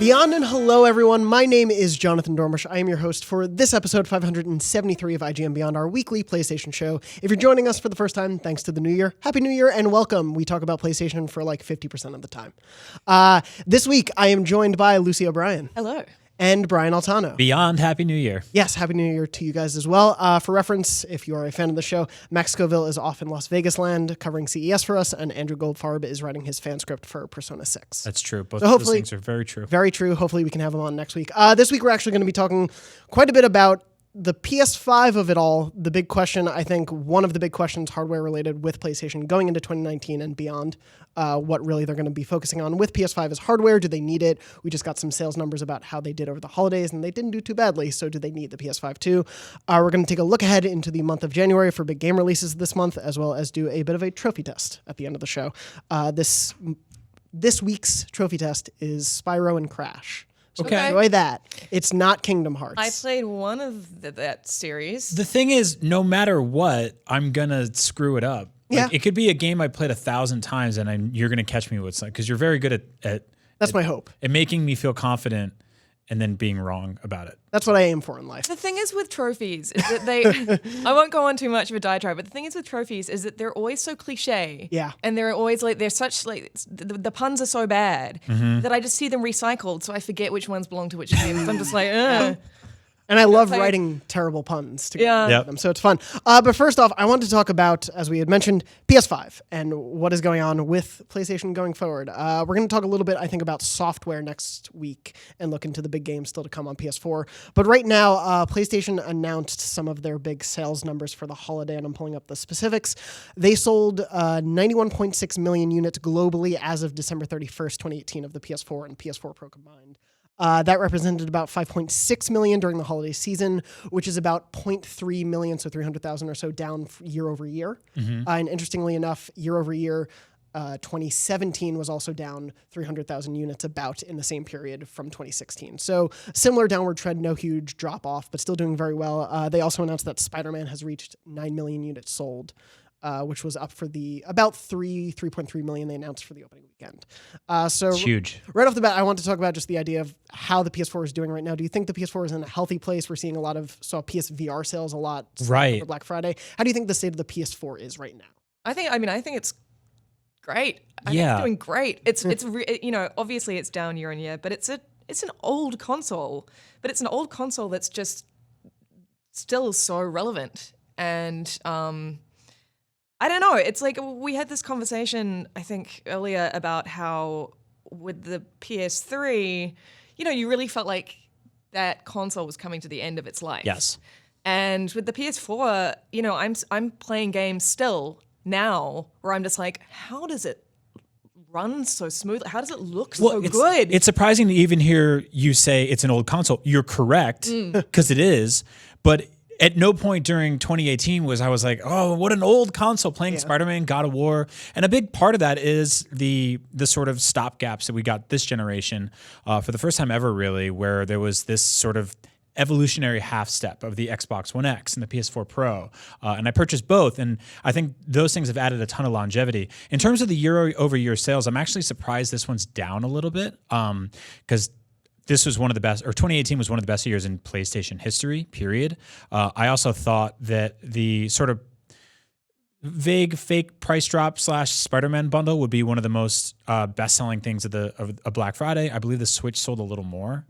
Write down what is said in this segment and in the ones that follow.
Beyond and hello, everyone. My name is Jonathan Dormish. I am your host for this episode 573 of IGN Beyond, our weekly PlayStation show. If you're joining us for the first time, thanks to the new year. Happy New Year and welcome. We talk about PlayStation for like 50% of the time. This week, I am joined by Lucy O'Brien. Hello. And Brian Altano. Beyond Happy New Year. Yes, Happy New Year to you guys as well. For reference, if you are a fan of the show, Max Scoville is off in Las Vegas land covering CES for us, and Andrew Goldfarb is writing his fan script for Persona 6. That's true. Both of those things are very true. Very true. Hopefully we can have him on next week. This week we're actually going to be talking quite a bit about the PS5 of it all. The big question, I think, one of the big questions hardware related with PlayStation going into 2019 and beyond, what really they're going to be focusing on with PS5 is hardware. Do they need it? We just got some sales numbers about how they did over the holidays, and they didn't do too badly, so do they need the PS5 too? We're going to take a look ahead into the month of January for big game releases this month, as well as do a bit of a trophy test at the end of the show. This week's trophy test is Spyro and Crash. So enjoy that. It's not Kingdom Hearts. I played one of that series. The thing is, no matter what, I'm going to screw it up. Yeah. It could be a game I played 1,000 times and you're going to catch me with something because you're very good at That's my hope. At making me feel confident and then being wrong about it. That's what I aim for in life. The thing is with trophies is that they, I won't go on too much of a diatribe, but the thing is with trophies is that they're always so cliche. Yeah. And they're always like, they're such like, the puns are so bad that I just see them recycled, so I forget which ones belong to which games. I'm just like, ugh. And I love writing terrible puns to get them, so it's fun. But first off, I want to talk about, as we had mentioned, PS5 and what is going on with PlayStation going forward. We're going to talk a little bit, I think, about software next week and look into the big games still to come on PS4. But right now, PlayStation announced some of their big sales numbers for the holiday, and I'm pulling up the specifics. They sold 91.6 million units globally as of December 31st, 2018 of the PS4 and PS4 Pro combined. That represented about 5.6 million during the holiday season, which is about 0.3 million, so 300,000 or so down year over year. And interestingly enough, year over year, 2017 was also down 300,000 units about in the same period from 2016. So similar downward trend, no huge drop off, but still doing very well. They also announced that Spider-Man has reached 9 million units sold. Which was up for the about 3.3 million they announced for the opening weekend. So it's huge. Right off the bat, I want to talk about just the idea of how the PS4 is doing right now. Do you think the PS4 is in a healthy place? We're seeing saw PSVR sales a lot for Black Friday. How do you think the state of the PS4 is right now? I think it's great. I think it's doing great. It's obviously it's down year on year, but it's an old console. But it's an old console that's just still so relevant. And I don't know. It's like we had this conversation, I think, earlier about how with the PS3, you really felt like that console was coming to the end of its life. Yes. And with the PS4, I'm playing games still now where I'm just like, how does it run so smoothly? How does it look so good? It's surprising to even hear you say it's an old console. You're correct, because it is, but at no point during 2018 I was like, oh, what an old console playing Spider-Man, God of War. And a big part of that is the sort of stopgaps that we got this generation for the first time ever, really, where there was this sort of evolutionary half step of the Xbox One X and the PS4 Pro. And I purchased both. And I think those things have added a ton of longevity. In terms of the year-over-year sales, I'm actually surprised this one's down a little bit because this was one of the best, or 2018 was one of the best years in PlayStation history, period. I also thought that the sort of vague fake price drop / Spider-Man bundle would be one of the most best-selling things of Black Friday. I believe the Switch sold a little more,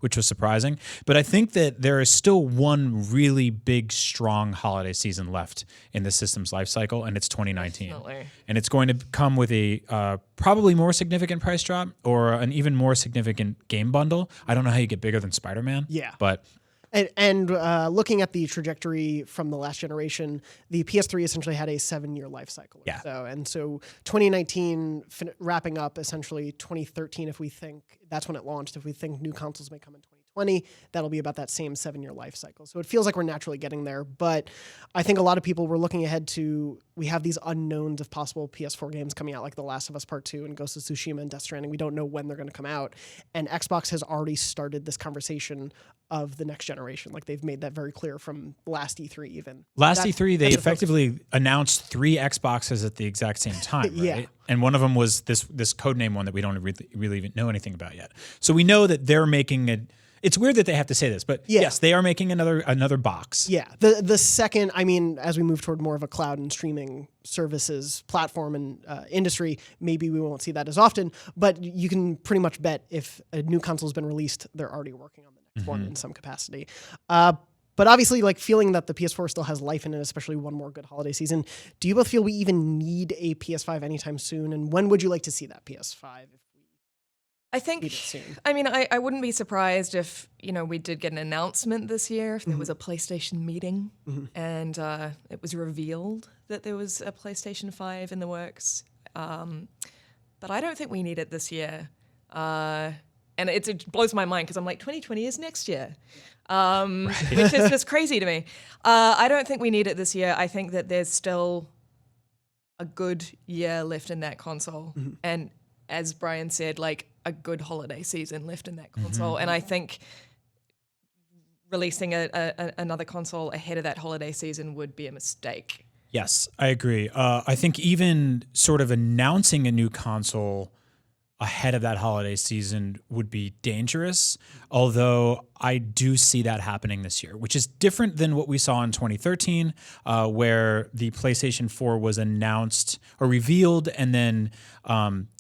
which was surprising. But I think that there is still one really big, strong holiday season left in the system's life cycle, and it's 2019. Definitely. And it's going to come with a probably more significant price drop or an even more significant game bundle. I don't know how you get bigger than Spider-Man. Yeah. But And looking at the trajectory from the last generation, the PS3 essentially had a 7-year life cycle. Yeah. So 2019 wrapping up essentially 2013, if we think that's when it launched, if we think new consoles may come in 2020. 2020. That'll be about that same 7-year life cycle. So it feels like we're naturally getting there. But I think a lot of people were looking ahead to, we have these unknowns of possible PS4 games coming out, like The Last of Us Part 2 and Ghost of Tsushima and Death Stranding. We don't know when they're going to come out. And Xbox has already started this conversation of the next generation. Like they've made that very clear from last E3 even. Last E3, they effectively announced 3 Xboxes at the exact same time, right? Yeah. And one of them was this codename one that we don't really even know anything about yet. So we know that they're making it. It's weird that they have to say this, but yes, they are making another box. Yeah. The second, I mean, as we move toward more of a cloud and streaming services platform and industry, maybe we won't see that as often, but you can pretty much bet if a new console has been released, they're already working on the next one in some capacity. But obviously, like feeling that the PS4 still has life in it, especially one more good holiday season, do you both feel we even need a PS5 anytime soon? And when would you like to see that PS5? I think, I mean, I wouldn't be surprised if, we did get an announcement this year, if there was a PlayStation meeting and it was revealed that there was a PlayStation 5 in the works. But I don't think we need it this year. And it blows my mind because I'm like, 2020 is next year, which is just crazy to me. I don't think we need it this year. I think that there's still a good year left in that console. And as Brian said, like a good holiday season left in that console. And I think releasing another console ahead of that holiday season would be a mistake. Yes, I agree. I think even sort of announcing a new console ahead of that holiday season would be dangerous, although I do see that happening this year, which is different than what we saw in 2013, where the PlayStation 4 was announced or revealed and then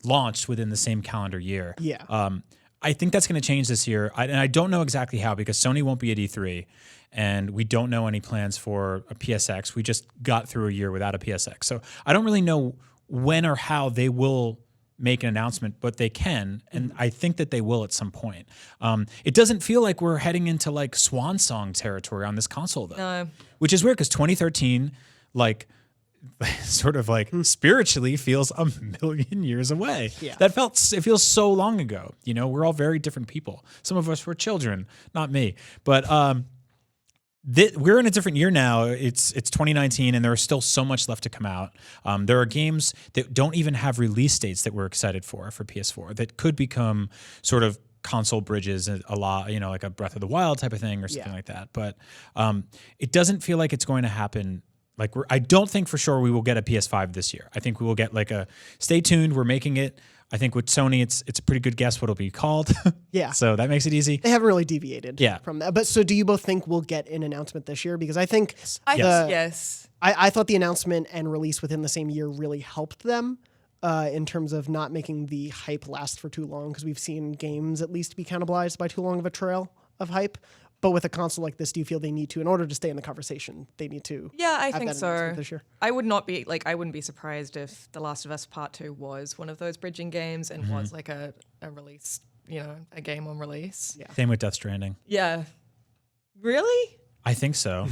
launched within the same calendar year. Yeah. I think that's going to change this year, and I don't know exactly how because Sony won't be at E3, and we don't know any plans for a PSX. We just got through a year without a PSX. So I don't really know when or how they will make an announcement, but they can, and I think that they will at some point. It doesn't feel like we're heading into like swan song territory on this console though, No. which is weird because 2013, like sort of like spiritually feels a million years away. Yeah. It feels so long ago. We're all very different people. Some of us were children, not me, but we're in a different year now. It's 2019, and there is still so much left to come out. There are games that don't even have release dates that we're excited for PS4 that could become sort of console bridges a lot, like a Breath of the Wild type of thing or something like that. But it doesn't feel like it's going to happen. Like I don't think for sure we will get a PS5 this year. I think we will get like stay tuned. We're making it. I think with Sony, it's a pretty good guess what it'll be called. Yeah. So that makes it easy. They haven't really deviated from that. But so do you both think we'll get an announcement this year? Because I think yes. I thought the announcement and release within the same year really helped them in terms of not making the hype last for too long, because we've seen games at least be cannibalized by too long of a trail of hype. But with a console like this, do you feel they need to, in order to stay in the conversation, they need to? Yeah, I have think that so. announcement this year? I wouldn't be surprised if The Last of Us Part 2 was one of those bridging games and was like a release, a game on release. Yeah. Same with Death Stranding. Yeah. Really? I think so.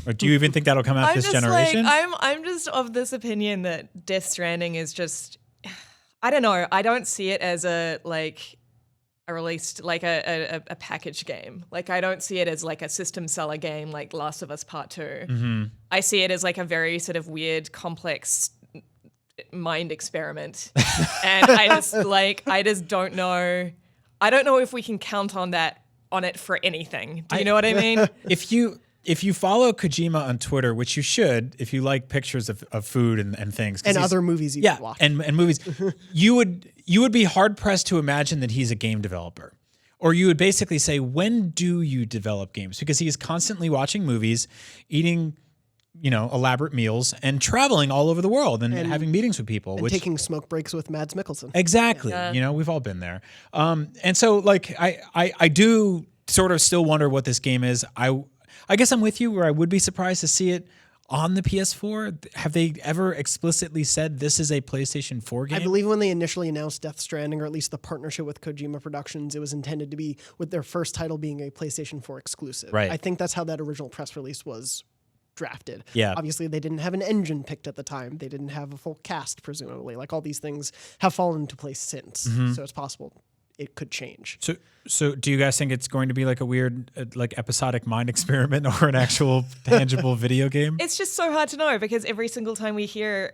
Or do you even think that'll come out this generation? I'm just of this opinion that Death Stranding is just, I don't know. I don't see it as a released like a package game. Like I don't see it as like a system seller game like Last of Us Part 2. I see it as like a very sort of weird, complex mind experiment. And I just don't know. I don't know if we can count on it for anything. Do you know what I mean? If you follow Kojima on Twitter, which you should, if you like pictures of food and things. And other movies you could watch. And movies, you would be hard-pressed to imagine that he's a game developer. Or you would basically say, when do you develop games? Because he is constantly watching movies, eating elaborate meals, and traveling all over the world and having meetings with people. And taking smoke breaks with Mads Mikkelsen. Exactly. Yeah. We've all been there. And so, like, I do sort of still wonder what this game is. I guess I'm with you where I would be surprised to see it on the PS4. Have they ever explicitly said this is a PlayStation 4 game? I believe when they initially announced Death Stranding, or at least the partnership with Kojima Productions, it was intended to be with their first title being a PlayStation 4 exclusive. Right. I think that's how that original press release was drafted. Yeah. Obviously, they didn't have an engine picked at the time. They didn't have a full cast, presumably. Like all these things have fallen into place since. So it's possible it could change. So do you guys think it's going to be like a weird, like episodic mind experiment or an actual tangible video game? It's just so hard to know because every single time we hear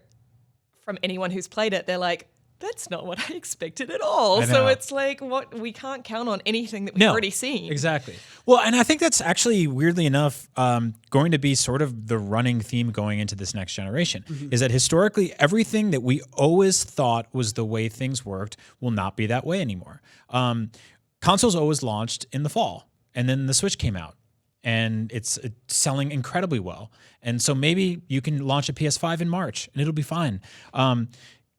from anyone who's played it, they're like, that's not what I expected at all. So it's like, what, we can't count on anything that we've already seen. Exactly. Well, and I think that's actually, weirdly enough, going to be sort of the running theme going into this next generation, is that historically everything that we always thought was the way things worked will not be that way anymore. Consoles always launched in the fall, and then the Switch came out, and it's selling incredibly well. And so maybe you can launch a PS5 in March, and it'll be fine.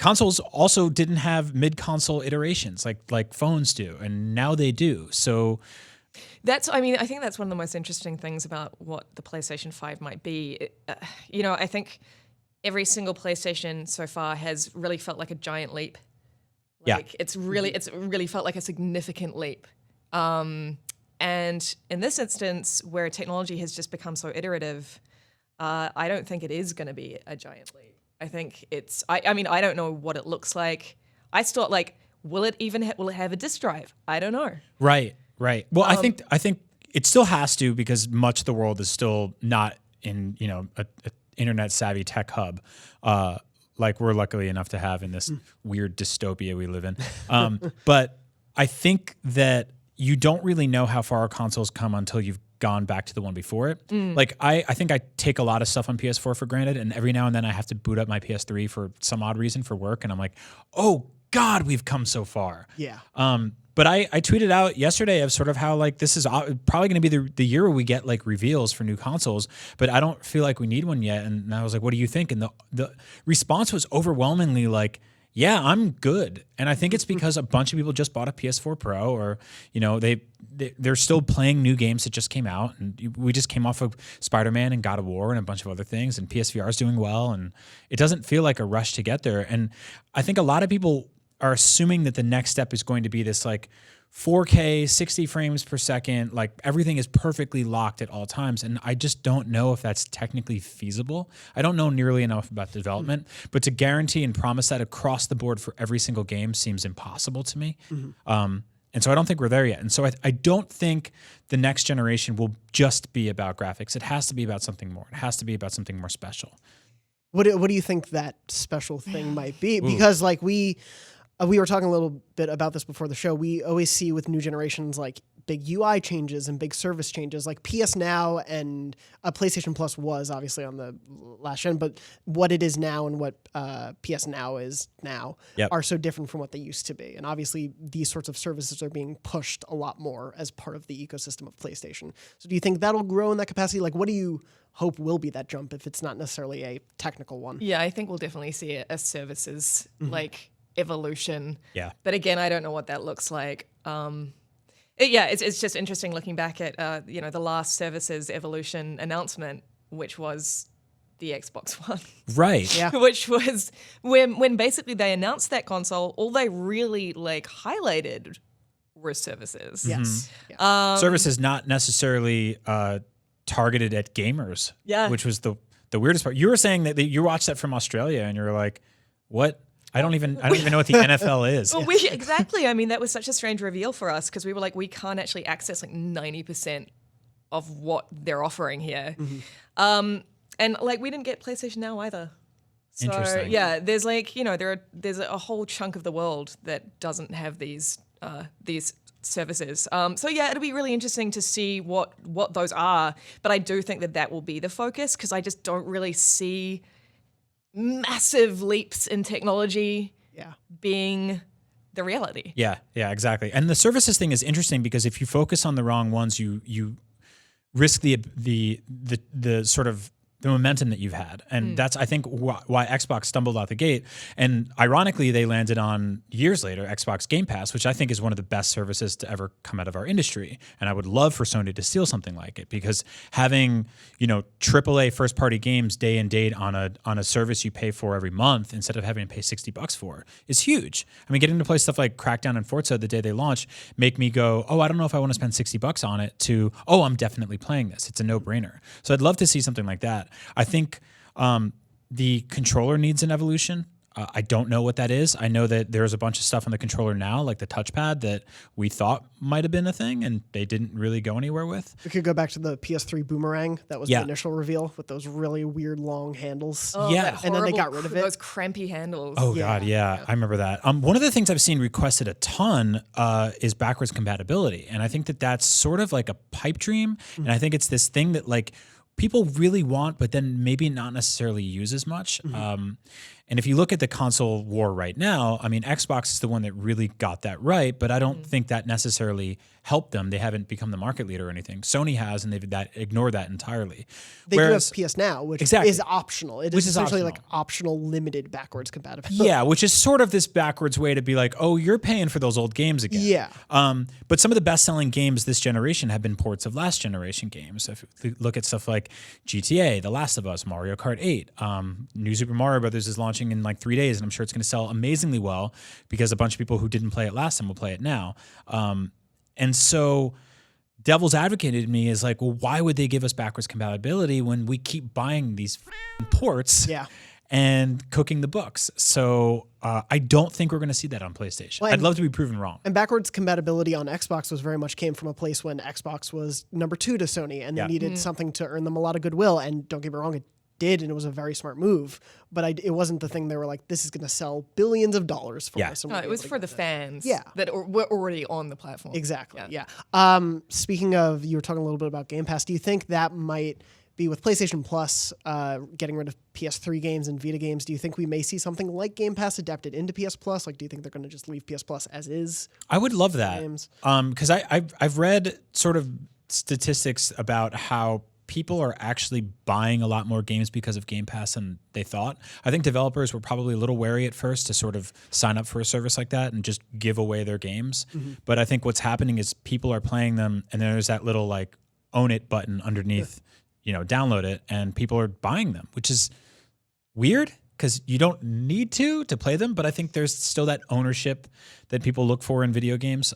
Consoles also didn't have mid-console iterations like phones do, and now they do. So I think that's one of the most interesting things about what the PlayStation 5 might be. I think every single PlayStation so far has really felt like a giant leap. It's really felt like a significant leap. And in this instance, where technology has just become so iterative, I don't think it is going to be a giant leap. I think it's. I don't know what it looks like. I still will it have a disk drive? I don't know. Right. Well, I think it still has to, because much of the world is still not in a internet savvy tech hub. Like we're luckily enough to have in this weird dystopia we live in. But I think that you don't really know how far our consoles come until you've gone back to the one before it. Like I think I take a lot of stuff on PS4 for granted, and every now and then I have to boot up my PS3 for some odd reason for work, and I'm like, oh God, we've come so far. Yeah. But I tweeted out yesterday of sort of how like this is probably going to be the year where we get like reveals for new consoles, but I don't feel like we need one yet. And I was like, what do you think? And the response was overwhelmingly like, yeah, I'm good. And I think it's because a bunch of people just bought a PS4 Pro, or they're still playing new games that just came out, and we just came off of Spider-Man and God of War and a bunch of other things, and PSVR is doing well, and it doesn't feel like a rush to get there. And I think a lot of people are assuming that the next step is going to be this like 4K, 60 frames per second, like everything is perfectly locked at all times. And I just don't know if that's technically feasible. I don't know nearly enough about development, but to guarantee and promise that across the board for every single game seems impossible to me. And so I don't think we're there yet. And so I don't think the next generation will just be about graphics. It has to be about something more. It has to be about something more special. What do you think that special thing might be? Because like we were talking a little bit about this before the show. We always see with new generations like big UI changes and big service changes, like PS Now and PlayStation Plus was obviously on the last gen, but what it is now and what PS Now is now are so different from what they used to be. And obviously these sorts of services are being pushed a lot more as part of the ecosystem of PlayStation. So do you think that'll grow in that capacity? Like what do you hope will be that jump if it's not necessarily a technical one? Yeah, I think we'll definitely see a services like evolution. Yeah. But again, I don't know what that looks like. It's just interesting looking back at the last services evolution announcement, which was the Xbox One. Right. Yeah. Which was when basically they announced that console, all they really like highlighted were services. Yes. Services not necessarily targeted at gamers. Yeah. Which was the weirdest part. You were saying that you watched that from Australia and you were like, what? I don't even know what the NFL is. Well, exactly. I mean, that was such a strange reveal for us because we were like, we can't actually access like 90% of what they're offering here. And like, we didn't get PlayStation Now either. So Interesting. yeah, there's like, there's a whole chunk of the world that doesn't have these services. So yeah, it'll be really interesting to see what those are. But I do think that will be the focus because I just don't really see massive leaps in technology being the reality. Yeah, exactly. And the services thing is interesting because if you focus on the wrong ones, you risk the sort of the momentum that you've had. And that's, I think, why Xbox stumbled out the gate. And ironically, they landed on, years later, Xbox Game Pass, which I think is one of the best services to ever come out of our industry. And I would love for Sony to steal something like it because having, AAA first-party games day and date on a service you pay for every month instead of having to pay $60 for is huge. I mean, getting to play stuff like Crackdown and Forza the day they launch make me go, oh, I don't know if I want to spend $60 on it, to, oh, I'm definitely playing this. It's a no-brainer. So I'd love to see something like that. I think the controller needs an evolution. I don't know what that is. I know that there's a bunch of stuff on the controller now, like the touchpad, that we thought might have been a thing, and they didn't really go anywhere with. We could go back to the PS3 Boomerang. That was the initial reveal with those really weird long handles. Oh, yeah. And then they got rid of it. Those crampy handles. Oh, God, yeah. I remember that. One of the things I've seen requested a ton is backwards compatibility. And I think that that's sort of like a pipe dream. And I think it's this thing that like people really want, but then maybe not necessarily use as much. And if you look at the console war right now, I mean, Xbox is the one that really got that right, but I don't think that necessarily helped them. They haven't become the market leader or anything. Sony has, and they've ignored that entirely. They do have PS Now, which is optional. It is essentially like optional limited backwards compatibility. Yeah, which is sort of this backwards way to be like, oh, you're paying for those old games again. Yeah. But some of the best-selling games this generation have been ports of last generation games. If you look at stuff like GTA, The Last of Us, Mario Kart 8, New Super Mario Brothers is launching in like 3 days, and I'm sure it's going to sell amazingly well because a bunch of people who didn't play it last time will play it now. And so devil's advocate in me is like, well, why would they give us backwards compatibility when we keep buying these ports and cooking the books? So I don't think we're going to see that on PlayStation. Well, I'd love to be proven wrong. And backwards compatibility on Xbox was very much came from a place when Xbox was number 2 to Sony, and they needed something to earn them a lot of goodwill. And don't get me wrong, it did, and it was a very smart move. But it wasn't the thing they were like, this is going to sell billions of dollars for us. No, it was for the fans that were already on the platform. Exactly, speaking of, you were talking a little bit about Game Pass. Do you think that might be with PlayStation Plus getting rid of PS3 games and Vita games? Do you think we may see something like Game Pass adapted into PS Plus? Like, do you think they're going to just leave PS Plus as is? I would love that. Because I've read sort of statistics about how people are actually buying a lot more games because of Game Pass than they thought. I think developers were probably a little wary at first to sort of sign up for a service like that and just give away their games. But I think what's happening is people are playing them, and there's that little like own it button underneath, download it, and people are buying them, which is weird because you don't need to play them. But I think there's still that ownership that people look for in video games,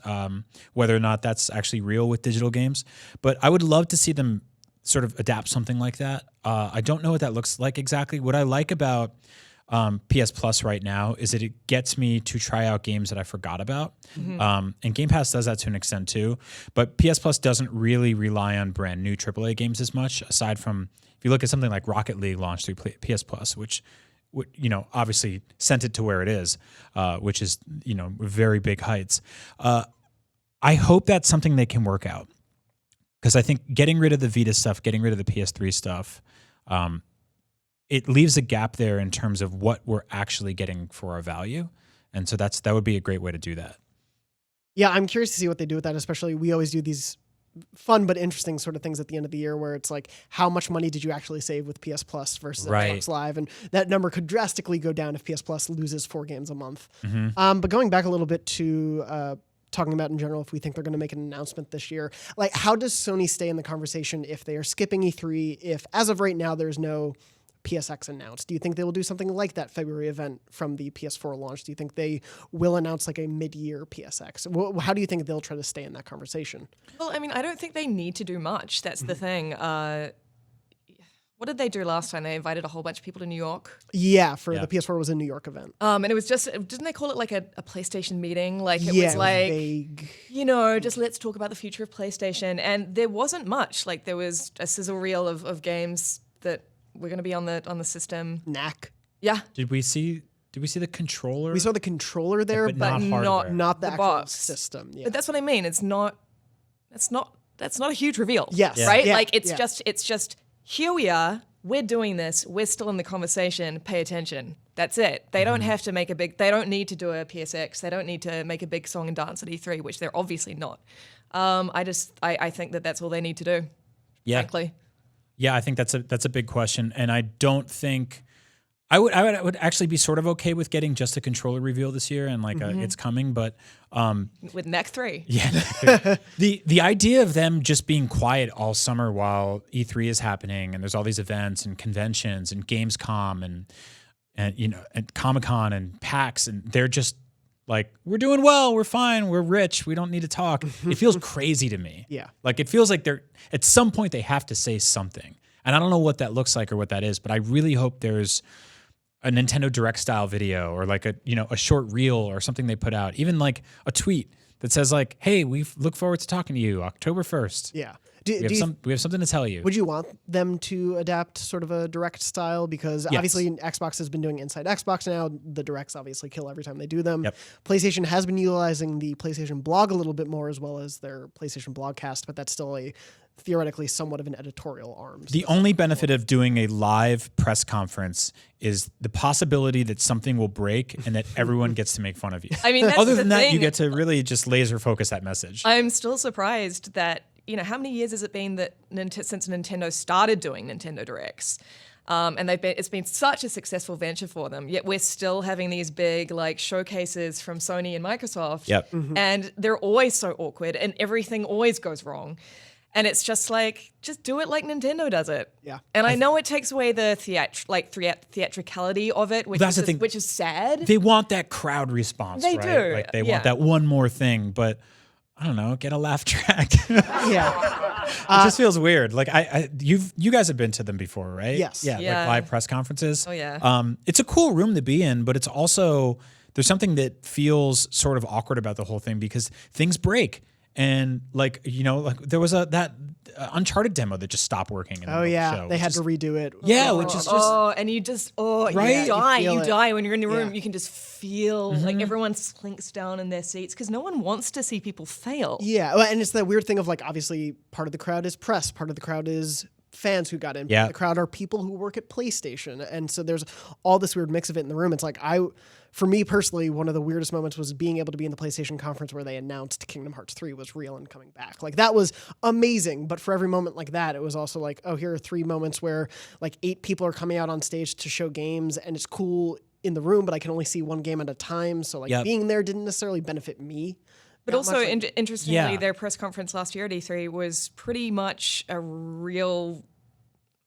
whether or not that's actually real with digital games. But I would love to see them sort of adapt something like that. I don't know what that looks like exactly. What I like about PS Plus right now is that it gets me to try out games that I forgot about. And Game Pass does that to an extent too. But PS Plus doesn't really rely on brand new AAA games as much, aside from if you look at something like Rocket League launched through PS Plus, which obviously sent it to where it is, which is, very big heights. I hope that's something they can work out. Because I think getting rid of the Vita stuff, getting rid of the PS3 stuff, it leaves a gap there in terms of what we're actually getting for our value. And so that would be a great way to do that. Yeah, I'm curious to see what they do with that, especially we always do these fun but interesting sort of things at the end of the year where it's like, how much money did you actually save with PS Plus versus Xbox Live? And that number could drastically go down if PS Plus loses 4 games a month. But going back a little bit to talking about in general, if we think they're going to make an announcement this year, like how does Sony stay in the conversation if they are skipping E3, if as of right now there's no PSX announced? Do you think they will do something like that February event from the PS4 launch? Do you think they will announce like a mid-year PSX? How do you think they'll try to stay in that conversation? Well, I mean, I don't think they need to do much. That's the thing. What did they do last time? They invited a whole bunch of people to New York. Yeah, the PS4 was a New York event. And it was just, didn't they call it like a PlayStation meeting? Like it was like, vague. Just let's talk about the future of PlayStation. And there wasn't much. Like there was a sizzle reel of games that were going to be on the system. Knack. Yeah. Did we see the controller? We saw the controller there, but not the actual box system. Yeah. But that's what I mean. That's not a huge reveal. Yes. Yeah. Right? Yeah. Like it's just here we are, we're doing this, we're still in the conversation, pay attention. That's it. They don't have to they don't need to do a PSX, they don't need to make a big song and dance at E3, which they're obviously not. I think that's all they need to do, frankly. Yeah, I think that's a big question, and I don't think I would actually be sort of okay with getting just a controller reveal this year, and like it's coming, but with Neck 3. Yeah, the idea of them just being quiet all summer while E3 is happening, and there's all these events and conventions and Gamescom and and Comic-Con and PAX, and they're just like, we're doing well, we're fine, we're rich, we don't need to talk. It feels crazy to me. Yeah, like it feels like they're at some point they have to say something, and I don't know what that looks like or what that is, but I really hope there's a Nintendo Direct style video or like a short reel or something they put out, even like a tweet that says like, hey, we look forward to talking to you October 1st. Yeah. We have something to tell you. Would you want them to adapt sort of a Direct style? Because obviously Xbox has been doing Inside Xbox now. The Directs obviously kill every time they do them. Yep. PlayStation has been utilizing the PlayStation blog a little bit more as well as their PlayStation blogcast, but that's still theoretically somewhat of an editorial arm. The only benefit of doing a live press conference is the possibility that something will break and that everyone gets to make fun of you. I mean, that's other the than that, thing. you get to really just laser focus that message. I'm still surprised that, how many years has it been that since Nintendo started doing Nintendo Directs? And it's been such a successful venture for them, yet we're still having these big like showcases from Sony and Microsoft. Yep. And they're always so awkward and everything always goes wrong. And it's just like, just do it like Nintendo does it. Yeah. And I know it takes away the theatricality of it, which is sad. They want that crowd response, They right? do. Like they want that one more thing, but I don't know, get a laugh track. Yeah. It just feels weird. Like you guys have been to them before, right? Yes. Yeah. Yeah. Like live press conferences. Oh yeah. It's a cool room to be in, but it's also there's something that feels sort of awkward about the whole thing because things break. And like there was that Uncharted demo that just stopped working. In the show, they had to redo it. Which is just and you just right? you die when you're in the room. Yeah. You can just feel like everyone slinks down in their seats because no one wants to see people fail. Yeah, well, and it's that weird thing of like obviously part of the crowd is press, part of the crowd is fans who got in. Yeah. The crowd are people who work at PlayStation, and so there's all this weird mix of it in the room. It's like for me personally, one of the weirdest moments was being able to be in the PlayStation conference where they announced Kingdom Hearts 3 was real and coming back. Like that was amazing, but for every moment like that, it was also like, oh, here are 3 moments where like 8 people are coming out on stage to show games, and it's cool in the room, but I can only see one game at a time. So like being there didn't necessarily benefit me. But also, interestingly, their press conference last year at E3 was pretty much a real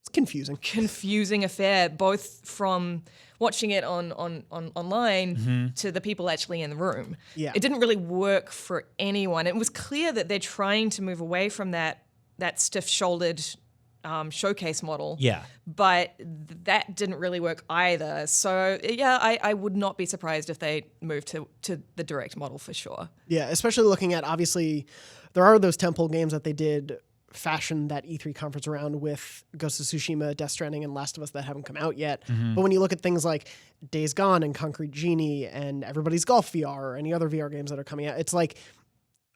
It's confusing affair, both from watching it on online to the people actually in the room. Yeah. It didn't really work for anyone. It was clear that they're trying to move away from that stiff-shouldered showcase model. Yeah. But that didn't really work either. So yeah, I would not be surprised if they moved to the direct model for sure. Yeah, especially looking at, obviously, there are those tentpole games that they did fashion that E3 conference around with Ghost of Tsushima, Death Stranding, and Last of Us that haven't come out yet. But when you look at things like Days Gone and Concrete Genie and Everybody's Golf VR or any other VR games that are coming out, it's like,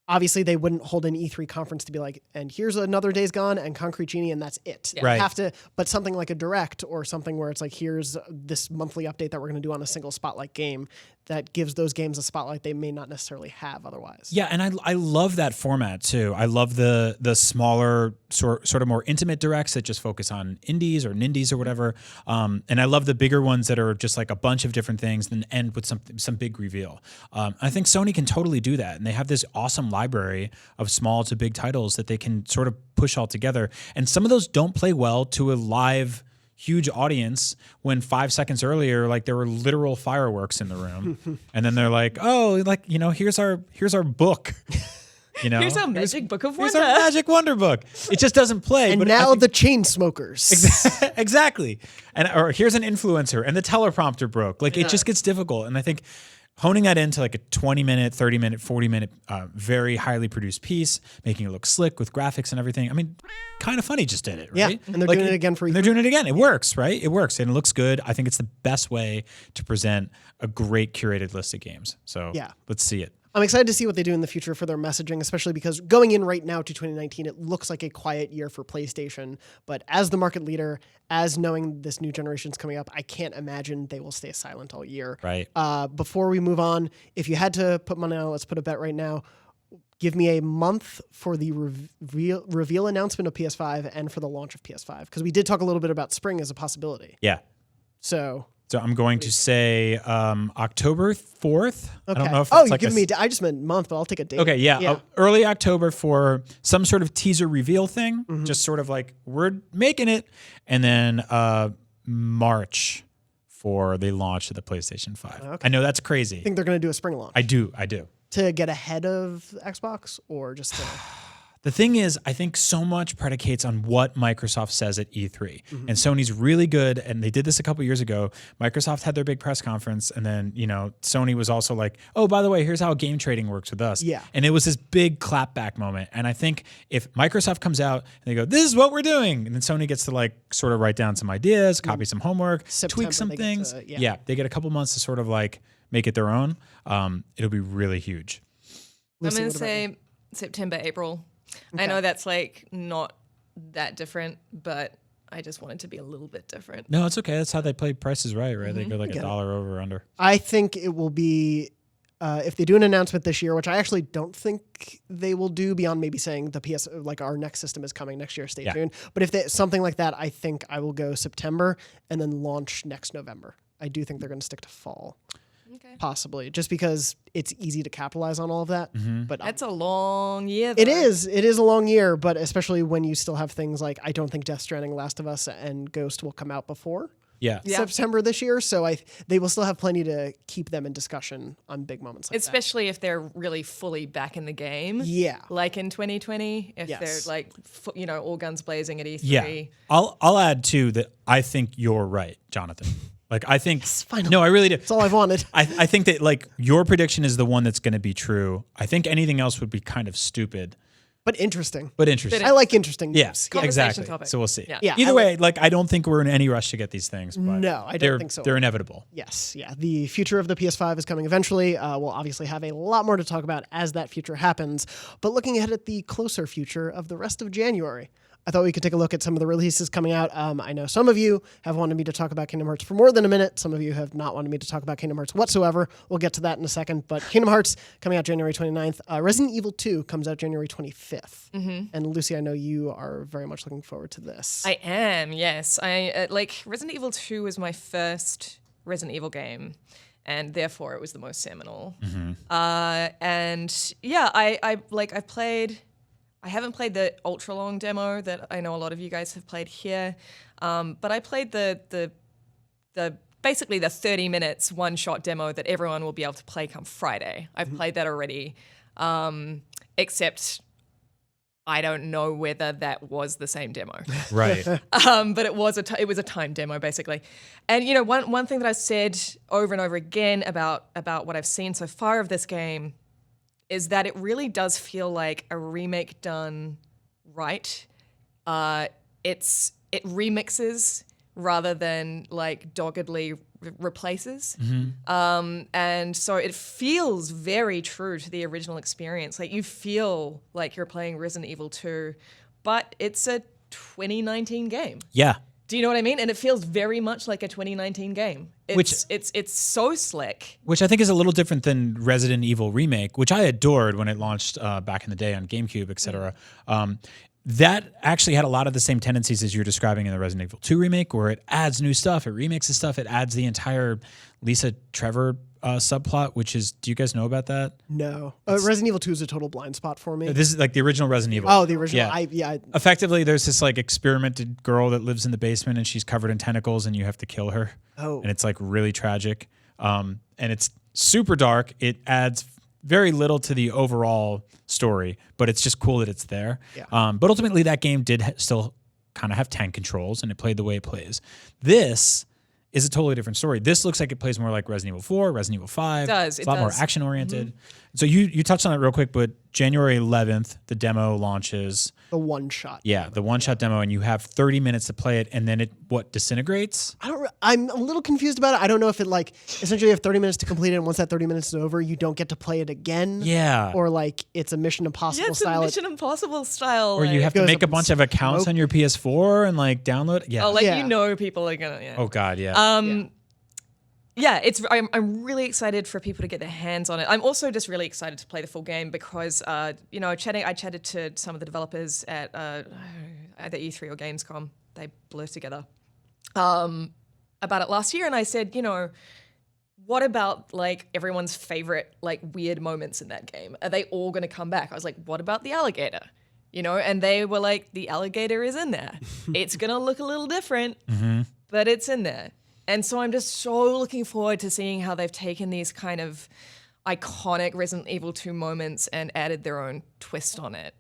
obviously they wouldn't hold an E3 conference to be like, and here's another Days Gone and Concrete Genie and that's it. Yeah. Right. You have to, but something like a Direct or something where it's like, here's this monthly update that we're going to do on a single spotlight game that gives those games a spotlight they may not necessarily have otherwise. Yeah, and I love that format too. I love the smaller sort of more intimate directs that just focus on indies or nindies or whatever. And I love the bigger ones that are just like a bunch of different things and end with some big reveal. I think Sony can totally do that, and they have this awesome library of small to big titles that they can sort of push all together. And some of those don't play well to a live huge audience when 5 seconds earlier, like there were literal fireworks in the room. And then they're like, oh, like, here's our book. Here's our magic book of wonder. Here's our magic wonder book. It just doesn't play. And but now the chain smokers. Exactly. Or here's an influencer and the teleprompter broke. Like it just gets difficult. And I think honing that into like a 20-minute, 30-minute, 40-minute, very highly produced piece, making it look slick with graphics and everything. I mean, Kind of Funny just did it, right? Yeah, and they're doing it again for you. They're doing it again. It works, right? It works, and it looks good. I think it's the best way to present a great curated list of games. So let's see it. I'm excited to see what they do in the future for their messaging, especially because going in right now to 2019, it looks like a quiet year for PlayStation. But as the market leader, as knowing this new generation's coming up, I can't imagine they will stay silent all year. Right. Before we move on, if you had to put money on it, let's put a bet right now. Give me a month for the reveal announcement of PS5 and for the launch of PS5. Because we did talk a little bit about spring as a possibility. Yeah. So I'm going to say October 4th. Okay. I don't know if you're like giving me. I just meant month, but I'll take a date. Okay, yeah. Early October for some sort of teaser reveal thing. Just sort of like we're making it, and then March for the launch of the PlayStation 5. Okay. I know that's crazy. I think they're going to do a spring launch. I do. To get ahead of Xbox or just to... The thing is, I think so much predicates on what Microsoft says at E3. And Sony's really good, and they did this a couple years ago. Microsoft had their big press conference, and then, Sony was also like, oh, by the way, here's how game trading works with us. Yeah. And it was this big clapback moment. And I think if Microsoft comes out and they go, this is what we're doing, and then Sony gets to sort of write down some ideas, copy some homework, tweak some things. They get a couple months to sort of make it their own. It'll be really huge. I'm going to say September, April. Okay. I know that's not that different, but I just want it to be a little bit different. No, it's okay. That's how they play Price is Right? They go $1 over or under. I think it will be, if they do an announcement this year, which I actually don't think they will do beyond maybe saying the PS, our next system is coming next year, stay tuned. But if something like that, I think I will go September and then launch next November. I do think they're going to stick to fall. Okay. Possibly, just because it's easy to capitalize on all of that. But that's a long year, though. It is a long year, but especially when you still have things like, I don't think Death Stranding, Last of Us, and Ghost will come out before September this year. So they will still have plenty to keep them in discussion on big moments like especially if they're really fully back in the game. Yeah. Like in 2020, if they're all guns blazing at E3. Yeah. I'll add too that I think you're right, Jonathan. I think no, I really do. That's all I've wanted. I think that your prediction is the one that's going to be true. I think anything else would be kind of stupid. But interesting. I like interesting news. Yeah, exactly. Topic. So we'll see. Yeah. Either way, I don't think we're in any rush to get these things. But no, I don't think so. They're inevitable. Yes. Yeah. The future of the PS5 is coming eventually. We'll obviously have a lot more to talk about as that future happens. But looking ahead at the closer future of the rest of January, I thought we could take a look at some of the releases coming out. I know some of you have wanted me to talk about Kingdom Hearts for more than a minute. Some of you have not wanted me to talk about Kingdom Hearts whatsoever. We'll get to that in a second. But Kingdom Hearts coming out January 29th. Resident Evil 2 comes out January 25th. And Lucy, I know you are very much looking forward to this. I am, yes. Resident Evil 2 was my first Resident Evil game, and therefore it was the most seminal. I've played... I haven't played the ultra long demo that I know a lot of you guys have played here, but I played the basically the 30 minutes one shot demo that everyone will be able to play come Friday. I've played that already, except I don't know whether that was the same demo. Right. But it was a time demo basically, and one thing that I've said over and over again about what I've seen so far of this game is that it really does feel like a remake done right. It remixes rather than doggedly replaces. And so it feels very true to the original experience. You feel like you're playing Resident Evil 2, but it's a 2019 game. Yeah. Do you know what I mean? And it feels very much like a 2019 game. It's so slick. Which I think is a little different than Resident Evil Remake, which I adored when it launched back in the day on GameCube, etc. That actually had a lot of the same tendencies as you're describing in the Resident Evil 2 remake, where it adds new stuff, it remixes stuff, it adds the entire Lisa Trevor subplot, which is, do you guys know about that? No. Resident Evil 2 is a total blind spot for me. This is the original Resident Evil. Oh, the original. Yeah. Effectively, there's this experimented girl that lives in the basement and she's covered in tentacles and you have to kill her. Oh. And it's really tragic. And it's super dark. It adds very little to the overall story, but it's just cool that it's there. Yeah. But ultimately, that game did still kind of have tank controls and it played the way it plays. This is a totally different story. This looks like it plays more like Resident Evil 4, Resident Evil 5. It does. It's a lot more action-oriented. So you touched on it real quick, but January 11th, the demo launches. The one-shot. Yeah, the one-shot demo, and you have 30 minutes to play it, and then it, disintegrates? I'm a little confused about it. I don't know if it, essentially you have 30 minutes to complete it, and once that 30 minutes is over, you don't get to play it again. Yeah. Or, it's a Mission Impossible style. Yeah, it's a Mission Impossible style. Or you have to make a bunch of accounts on your PS4 and, download it. Yeah. People are going to, Oh, God, yeah. Yeah, I'm really excited for people to get their hands on it. I'm also just really excited to play the full game because I chatted to some of the developers at either E3 or Gamescom. They blur together about it last year, and I said, what about everyone's favorite weird moments in that game? Are they all going to come back? I was like, what about the alligator? And they were like, the alligator is in there. It's going to look a little different, but it's in there. And so I'm just so looking forward to seeing how they've taken these kind of iconic Resident Evil 2 moments and added their own twist on it.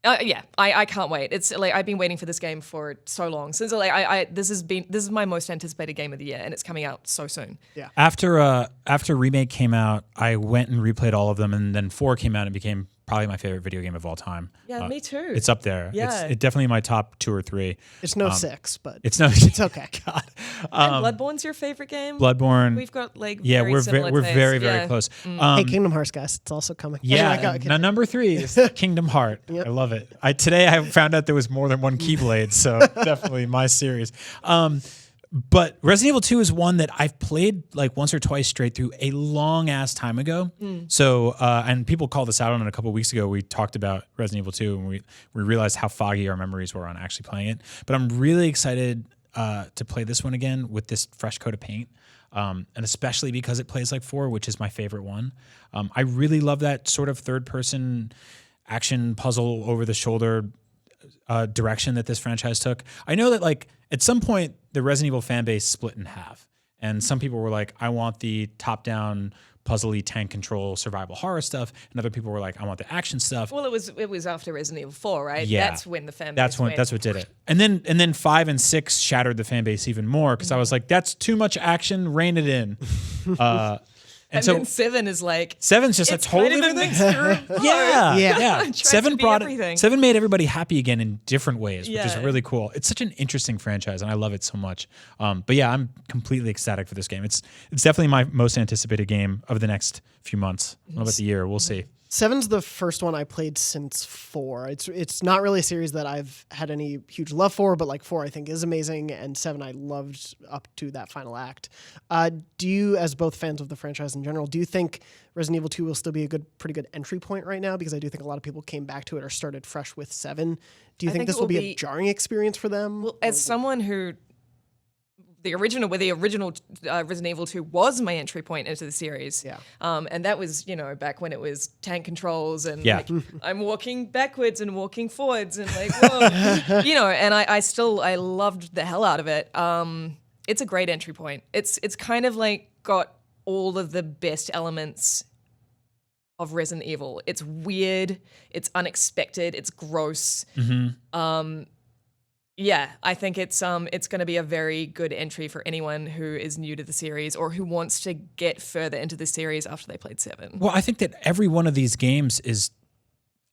Yeah, I can't wait. It's like I've been waiting for this game for so long since like this is my most anticipated game of the year, and it's coming out so soon. Yeah. After Remake came out, I went and replayed all of them, and then 4 came out and became probably my favorite video game of all time. Yeah, me too. It's up there. Yeah. It's definitely my top 2 or 3. It's no 6, but It's no. it's okay. God. And Bloodborne's your favorite game? Bloodborne. We've got like Yeah, very similar we're tastes. very Yeah. close. Hey, Kingdom Hearts, guys, it's also coming. Yeah, Anyway, now number 3 is Kingdom Heart. Yep. I love it. Today I found out there was more than one Keyblade, so definitely my series. But Resident Evil 2 is one that I've played like once or twice straight through a long ass time ago. So, and people called us out on it a couple of weeks ago. We talked about Resident Evil 2 and we realized how foggy our memories were on actually playing it. But I'm really excited to play this one again with this fresh coat of paint. And especially because it plays like 4, which is my favorite one. I really love that sort of third person action puzzle over the shoulder direction that this franchise took. I know that like at some point the Resident Evil fan base split in half, and some people were like, I want the top down puzzly tank control survival horror stuff, and other people were like, I want the action stuff. Well, it was after Resident Evil 4, right? Yeah. That's when the fan base That's what did it. And then 5 and 6 shattered the fan base even more because I was like, that's too much action, rein it in. And so then 7 is like 7's just it's a totally kind of a different thing. mixture of Yeah. Tries to 7 be brought everything. 7 made everybody happy again in different ways, which is Yeah. really cool. It's such an interesting franchise, and I love it so much. But yeah, I'm completely ecstatic for this game. It's definitely my most anticipated game of the next few months. I don't know about the year. We'll see. 7's the first one I played since 4. It's not really a series that I've had any huge love for, but like 4 I think is amazing, and 7 I loved up to that final act. Do you, as both fans of the franchise in general, do you think Resident Evil 2 will still be a pretty good entry point right now? Because I do think a lot of people came back to it or started fresh with 7. Do you think this will be a jarring experience for them? Well, as someone who the original Resident Evil 2 was my entry point into the series. Yeah. And that was, back when it was tank controls and Yeah. like I'm walking backwards and walking forwards and like, whoa, and I loved the hell out of it. It's a great entry point. It's kind of like got all of the best elements of Resident Evil. It's weird, it's unexpected, it's gross. Yeah, I think it's going to be a very good entry for anyone who is new to the series or who wants to get further into the series after they played 7. Well, I think that every one of these games is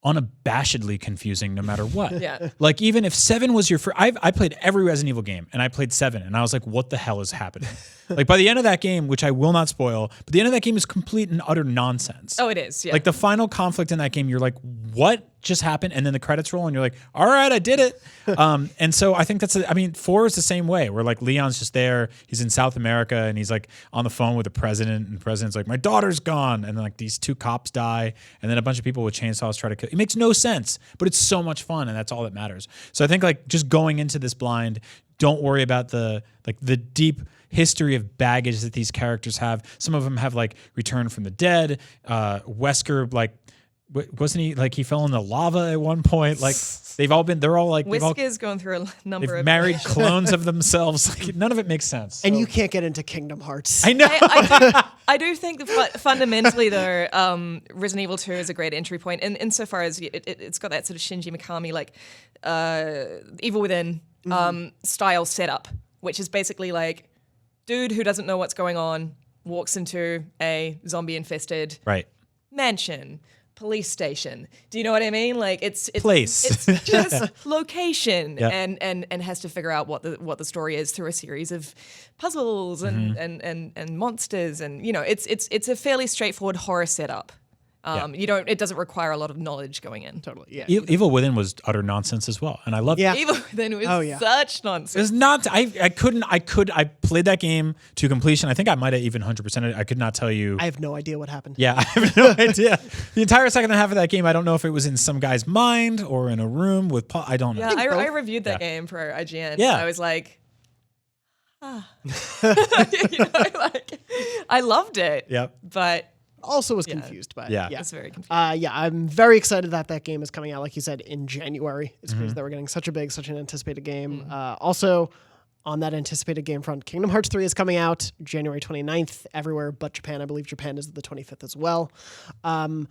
unabashedly confusing no matter what. Yeah. Like even if 7 was your first, I played every Resident Evil game and I played 7 and I was like, what the hell is happening? Like by the end of that game, which I will not spoil, but the end of that game is complete and utter nonsense. Oh, it is. Yeah. Like the final conflict in that game, you're like, what just happened? And then the credits roll and you're like, all right, I did it. And so I think 4 is the same way where like Leon's just there. He's in South America and he's like on the phone with the president and the president's like, my daughter's gone. And then like these 2 cops die. And then a bunch of people with chainsaws try to kill. It makes no sense, but it's so much fun. And that's all that matters. So I think like just going into this blind, don't worry about the deep history of baggage that these characters have. Some of them have like Return from the Dead. Wesker, like, wasn't he like he fell in the lava at one point? Like they're all like Wesker's going through a number they've of married clones of themselves. Like, none of it makes sense. And you can't get into Kingdom Hearts. I know. I do think that fundamentally though, Resident Evil 2 is a great entry point, and insofar as it's got that sort of Shinji Mikami like Evil Within style setup, which is basically like dude who doesn't know what's going on walks into a zombie infested mansion. Police station. Do you know what I mean? Like it's place. It's just location, Yep. and has to figure out what the story is through a series of puzzles and monsters, and it's a fairly straightforward horror setup. It doesn't require a lot of knowledge going in. Totally. Yeah. Evil Within was utter nonsense as well, and I loved it. Evil Within was such nonsense. It was not. I played that game to completion. I think I might have even 100%. I could not tell you. I have no idea what happened. Yeah, I have no idea. The entire second half of that game, I don't know if it was in some guy's mind or in a room with Paul. I don't know. Yeah, I reviewed that game for IGN. Yeah. I was like, I loved it. Yep. But Also was confused by it. Yeah. it's very confusing. I'm very excited that game is coming out, like you said, in January. It's crazy that we're getting such an anticipated game. Also, on that anticipated game front, Kingdom Hearts 3 is coming out January 29th everywhere but Japan. I believe Japan is the 25th as well. I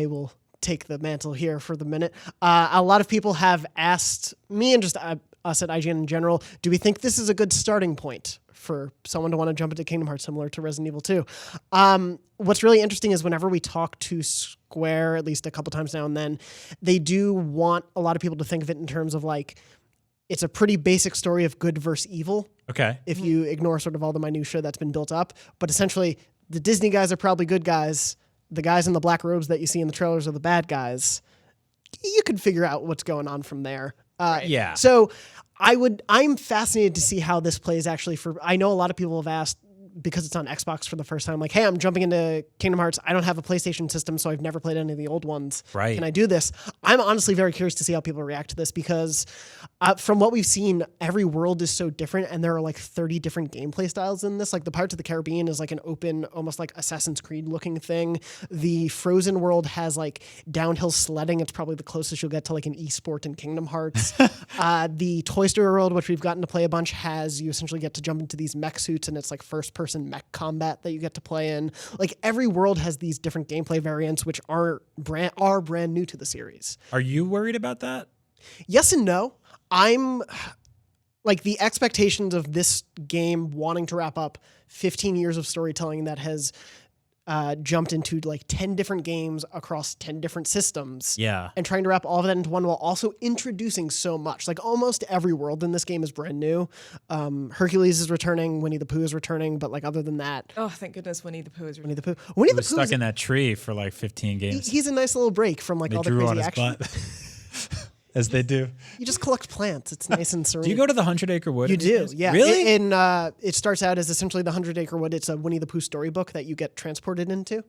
will take the mantle here for the minute. A lot of people have asked me and just us at IGN in general, do we think this is a good starting point for someone to want to jump into Kingdom Hearts similar to Resident Evil 2? What's really interesting is whenever we talk to Square, at least a couple times now and then, they do want a lot of people to think of it in terms of like, it's a pretty basic story of good versus evil. Okay. If you ignore sort of all the minutia that's been built up. But essentially, the Disney guys are probably good guys. The guys in the black robes that you see in the trailers are the bad guys. You could figure out what's going on from there. Yeah. So I'm fascinated to see how this plays actually I know a lot of people have asked, because it's on Xbox for the first time, like, hey, I'm jumping into Kingdom Hearts. I don't have a PlayStation system, so I've never played any of the old ones. Right. Can I do this? I'm honestly very curious to see how people react to this because from what we've seen, every world is so different and there are like 30 different gameplay styles in this. Like the Pirates of the Caribbean is like an open, almost like Assassin's Creed looking thing. The Frozen world has like downhill sledding. It's probably the closest you'll get to like an esport in Kingdom Hearts. The Toy Story world, which we've gotten to play a bunch, you essentially get to jump into these mech suits and it's like first person mech combat that you get to play in. Like every world has these different gameplay variants which are brand new to the series. Are you worried about that? Yes and no. I'm like the expectations of this game wanting to wrap up 15 years of storytelling that has jumped into like 10 different games across 10 different systems. Yeah. And trying to wrap all of that into one while also introducing so much. Like almost every world in this game is brand new. Hercules is returning, Winnie the Pooh is returning, but like other than that. Oh, thank goodness Winnie the Pooh is returning. Winnie He was stuck in that tree for like 15 games. He's a nice little break from like They all the drew crazy on his action. butt. As they do. You just collect plants. It's nice and serene. Do you go to the 100-acre wood? You do, yeah. Really? It starts out as essentially the 100-acre wood. It's a Winnie the Pooh storybook that you get transported into,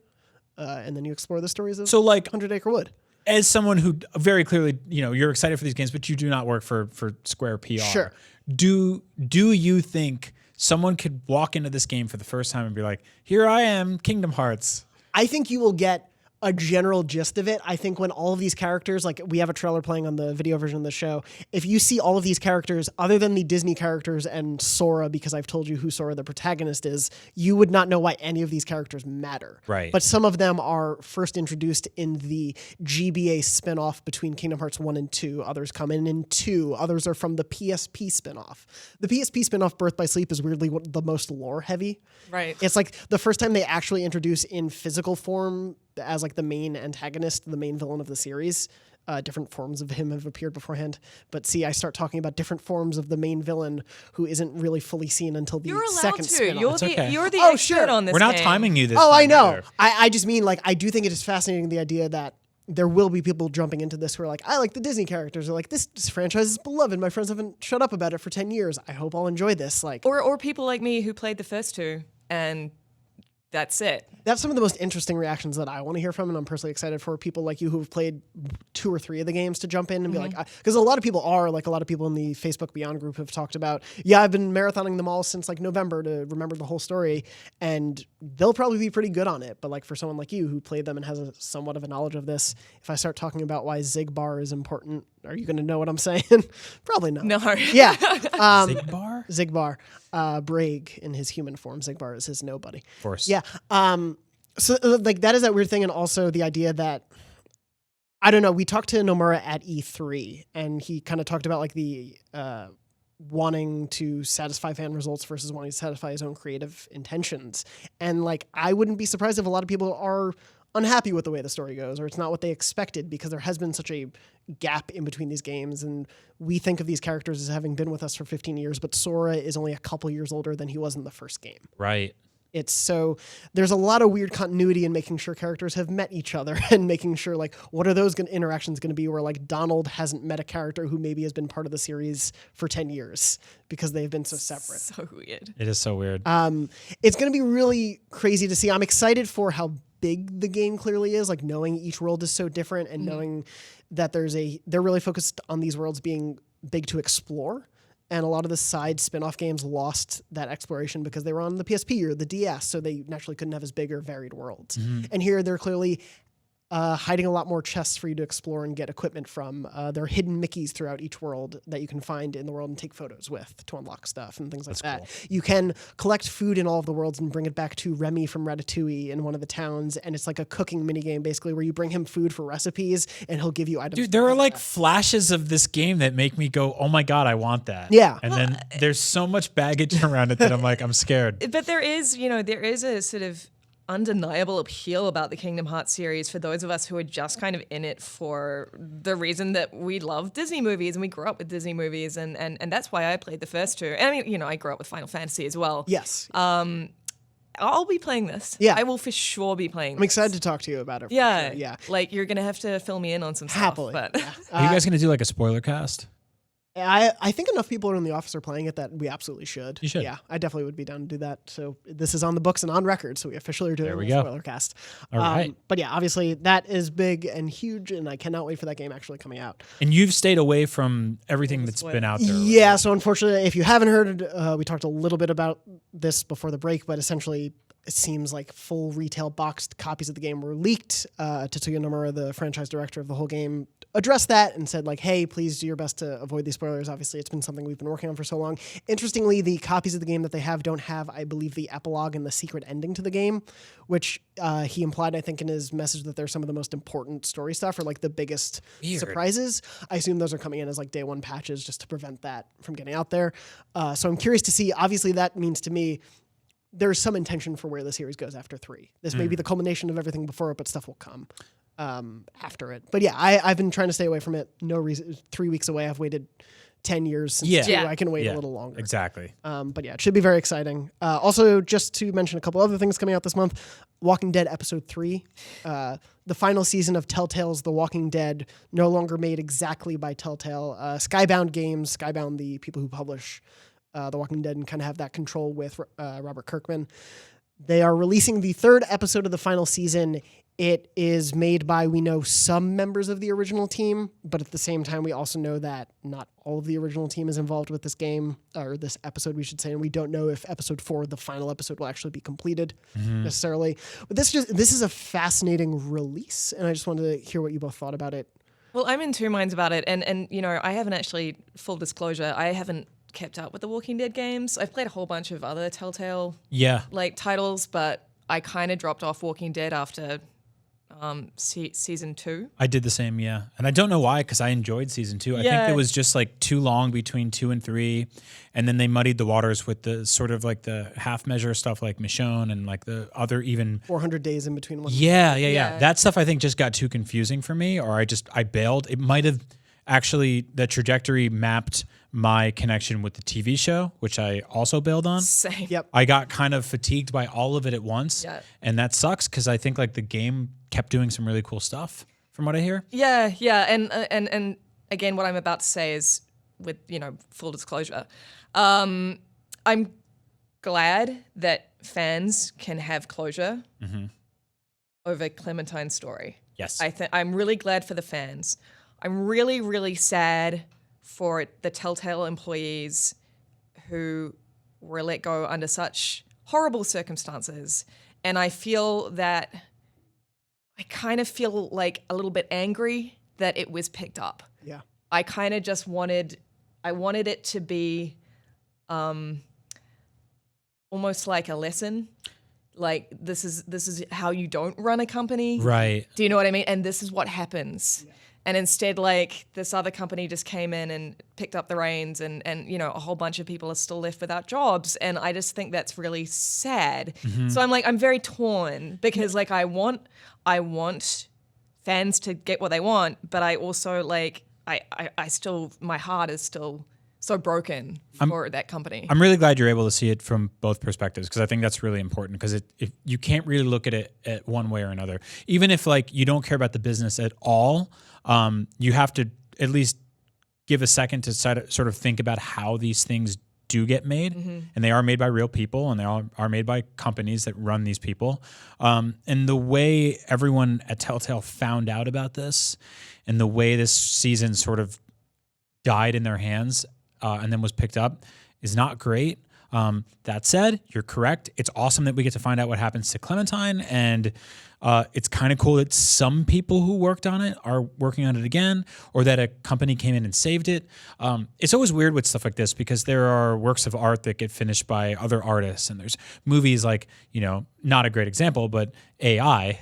and then you explore the stories of 100-acre wood. As someone who very clearly, you're excited for these games, but you do not work for Square PR. Sure. Do you think someone could walk into this game for the first time and be like, here I am, Kingdom Hearts? I think you will get a general gist of it. I think when all of these characters, like we have a trailer playing on the video version of the show, if you see all of these characters, other than the Disney characters and Sora, because I've told you who Sora the protagonist is, you would not know why any of these characters matter. Right. But some of them are first introduced in the GBA spinoff between Kingdom Hearts 1 and 2. Others come in 2. Others are from the PSP spinoff. The PSP spinoff, Birth by Sleep, is weirdly the most lore heavy. Right. It's like the first time they actually introduce in physical form as like the main antagonist, the main villain of the series. Different forms of him have appeared beforehand. But see, I start talking about different forms of the main villain who isn't really fully seen until the second spin-off. You're the expert on this We're not game. timing you this Oh, time I know. either. I just mean like I do think it is fascinating the idea that there will be people jumping into this who are like, I like the Disney characters. Or like, this franchise is beloved. My friends haven't shut up about it for 10 years. I hope I'll enjoy this. Like, Or people like me who played the first two and that's it. That's some of the most interesting reactions that I want to hear from, and I'm personally excited for people like you who have played 2 or 3 of the games to jump in and be like, because a lot of people in the Facebook Beyond group have talked about, I've been marathoning them all since like November to remember the whole story, and they'll probably be pretty good on it. But like for someone like you who played them and has somewhat of a knowledge of this, if I start talking about why Zigbar is important, are you going to know what I'm saying? Probably not. No. Yeah. Zigbar? Zigbar. Braig in his human form. Zigbar is his nobody. Of course. Yeah. So like that is that weird thing, and also the idea that I don't know. We talked to Nomura at E3, and he kind of talked about like the wanting to satisfy fan results versus wanting to satisfy his own creative intentions. And like I wouldn't be surprised if a lot of people are unhappy with the way the story goes, or it's not what they expected, because there has been such a gap in between these games, and we think of these characters as having been with us for 15 years, but Sora is only a couple years older than he was in the first game. Right. It's so there's a lot of weird continuity in making sure characters have met each other and making sure like what are those interactions going to be where like Donald hasn't met a character who maybe has been part of the series for 10 years because they've been so separate. So weird. It is so weird. It's going to be really crazy to see. I'm excited for how big the game clearly is, like knowing each world is so different and knowing that they're really focused on these worlds being big to explore. And a lot of the side spin-off games lost that exploration because they were on the PSP or the DS, so they naturally couldn't have as big or varied worlds. And here they're clearly hiding a lot more chests for you to explore and get equipment from. There are hidden Mickeys throughout each world that you can find in the world and take photos with to unlock stuff and things like that. Cool. You can collect food in all of the worlds and bring it back to Remy from Ratatouille in one of the towns, and it's like a cooking minigame basically where you bring him food for recipes and he'll give you items. Dude, there are like flashes of this game that make me go, oh my God, I want that. Yeah. And then there's so much baggage around it that I'm like, I'm scared. But there is a sort of undeniable appeal about the Kingdom Hearts series for those of us who are just kind of in it for the reason that we love Disney movies and we grew up with Disney movies and that's why I played the first two. And I mean, I grew up with Final Fantasy as well. Yes. I'll be playing this. Yeah. I will for sure be playing this. I'm excited to talk to you about it. Yeah. Sure. Yeah. Like you're going to have to fill me in on some Happily. stuff. But Are you guys going to do like a spoiler cast? I think enough people in the office are playing it that we absolutely should. You should. Yeah, I definitely would be down to do that. So this is on the books and on record. So we officially are doing a spoiler cast. All right. But yeah, obviously that is big and huge, and I cannot wait for that game actually coming out. And you've stayed away from everything that's been out there. Yeah, so unfortunately, if you haven't heard, we talked a little bit about this before the break, but essentially it seems like full retail boxed copies of the game were leaked. Tetsuya Nomura, the franchise director of the whole game, addressed that and said like, hey, please do your best to avoid these spoilers. Obviously, it's been something we've been working on for so long. Interestingly, the copies of the game that they have don't have, I believe, the epilogue and the secret ending to the game, which he implied, I think, in his message that they're some of the most important story stuff or like the biggest surprises. I assume those are coming in as like day one patches just to prevent that from getting out there. So I'm curious to see. Obviously, that means to me there's some intention for where the series goes after 3. This may be the culmination of everything before it, but stuff will come after it. But yeah, I've been trying to stay away from it. No reason. 3 weeks away. I've waited 10 years since 2. I can wait a little longer. Exactly. But yeah, it should be very exciting. Also, just to mention a couple other things coming out this month, Walking Dead Episode 3. The final season of Telltale's The Walking Dead, no longer made exactly by Telltale. Skybound Games, Skybound, the people who publish The Walking Dead and kind of have that control with Robert Kirkman. They are releasing the 3rd episode of the final season. It is made by, we know, some members of the original team, but at the same time, we also know that not all of the original team is involved with this game, or this episode, we should say, and we don't know if episode 4, the final episode, will actually be completed necessarily. But this is a fascinating release, and I just wanted to hear what you both thought about it. Well, I'm in two minds about it, and I haven't actually, full disclosure, I haven't kept up with the Walking Dead games. I've played a whole bunch of other Telltale titles, but I kind of dropped off Walking Dead after season 2. I did the same, yeah. And I don't know why, because I enjoyed season 2. I think it was just like too long between 2 and 3. And then they muddied the waters with the sort of like the half measure stuff like Michonne and like the other even 400 days in between one. Yeah. That stuff I think just got too confusing for me, or I bailed. It might have actually, the trajectory mapped my connection with the TV show, which I also bailed on. Same. Yep. I got kind of fatigued by all of it at once. Yeah. And that sucks because I think like the game kept doing some really cool stuff from what I hear. Yeah. And again, what I'm about to say is with, full disclosure. I'm glad that fans can have closure over Clementine's story. Yes. I'm really glad for the fans. I'm really, really sad for the Telltale employees who were let go under such horrible circumstances. And I feel that I kind of feel like a little bit angry that it was picked up. Yeah. I kind of just wanted it to be almost like a lesson. Like this is how you don't run a company. Right. Do you know what I mean? And this is what happens. Yeah. And instead, like, this other company just came in and picked up the reins and a whole bunch of people are still left without jobs. And I just think that's really sad. So I'm very torn because, like, I want fans to get what they want, but I also, like, I still, my heart is still so broken for that company. I'm really glad you're able to see it from both perspectives because I think that's really important because if you can't really look at it at one way or another. Even if, like, you don't care about the business at all, you have to at least give a second to sort of think about how these things do get made. And they are made by real people and they are made by companies that run these people. And the way everyone at Telltale found out about this and the way this season sort of died in their hands and then was picked up is not great. That said, you're correct. It's awesome that we get to find out what happens to Clementine, and It's kind of cool that some people who worked on it are working on it again, or that a company came in and saved it. It's always weird with stuff like this because there are works of art that get finished by other artists, and there's movies like, not a great example, but AI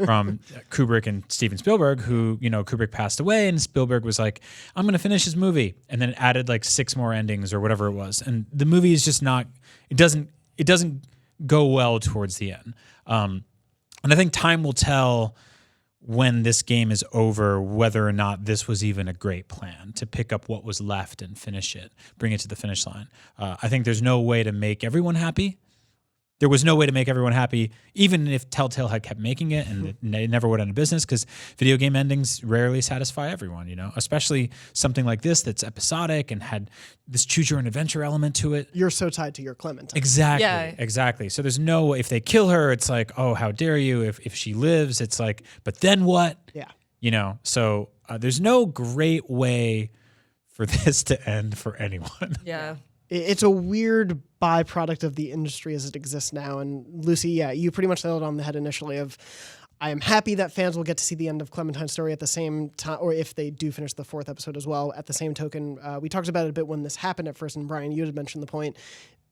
from Kubrick and Steven Spielberg, who, Kubrick passed away and Spielberg was like, I'm going to finish his movie, and then added like 6 more endings or whatever it was. And the movie is just not, it doesn't go well towards the end. And I think time will tell when this game is over whether or not this was even a great plan to pick up what was left and finish it, bring it to the finish line. I think there's no way to make everyone happy. There was no way to make everyone happy, even if Telltale had kept making it and they never went out of business, because video game endings rarely satisfy everyone, especially something like this that's episodic and had this choose your own adventure element to it. You're so tied to your Clementine. Exactly. Yeah. Exactly. So there's no, if they kill her, it's like, oh, how dare you? If she lives, it's like, but then what? Yeah. So there's no great way for this to end for anyone. Yeah. It's a weird byproduct of the industry as it exists now. And Lucy, you pretty much nailed it on the head initially of, I am happy that fans will get to see the end of Clementine's story at the same time, or if they do finish the 4th episode as well. At the same token, we talked about it a bit when this happened at first, and Brian, you had mentioned the point.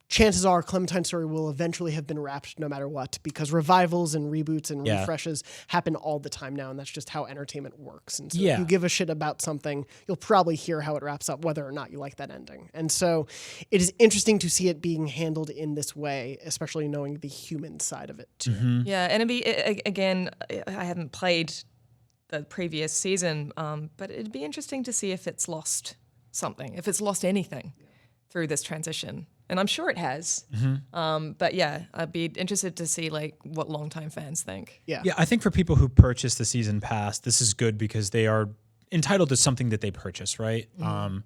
Chances are Clementine's story will eventually have been wrapped no matter what, because revivals and reboots and refreshes happen all the time now, and that's just how entertainment works. And so if you give a shit about something, you'll probably hear how it wraps up, whether or not you like that ending. And so it is interesting to see it being handled in this way, especially knowing the human side of it too. Mm-hmm. Yeah, and again, I haven't played the previous season, but it'd be interesting to see if it's lost something, if it's lost anything through this transition. And I'm sure it has. Mm-hmm. But yeah, I'd be interested to see like what longtime fans think. Yeah, I think for people who purchase the season pass, this is good because they are entitled to something that they purchase, right? Mm-hmm.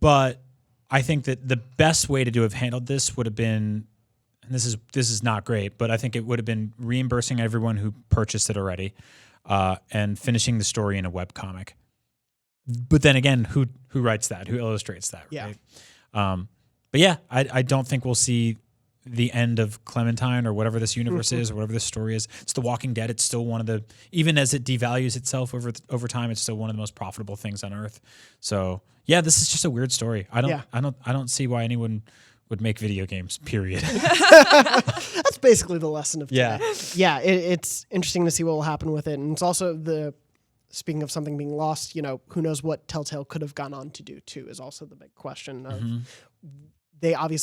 But I think that the best way to have handled this would have been, and this is not great, but I think it would have been reimbursing everyone who purchased it already, and finishing the story in a webcomic. But then again, who writes that? Who illustrates that? Right? But yeah, I don't think we'll see the end of Clementine or whatever this universe is or whatever this story is. It's The Walking Dead. It's still one of the, even as it devalues itself over time, it's still one of the most profitable things on earth. So yeah, this is just a weird story. I don't see why anyone would make video games, period. That's basically the lesson of today. Yeah, it's interesting to see what will happen with it. And it's also speaking of something being lost, who knows what Telltale could have gone on to do too is also the big question of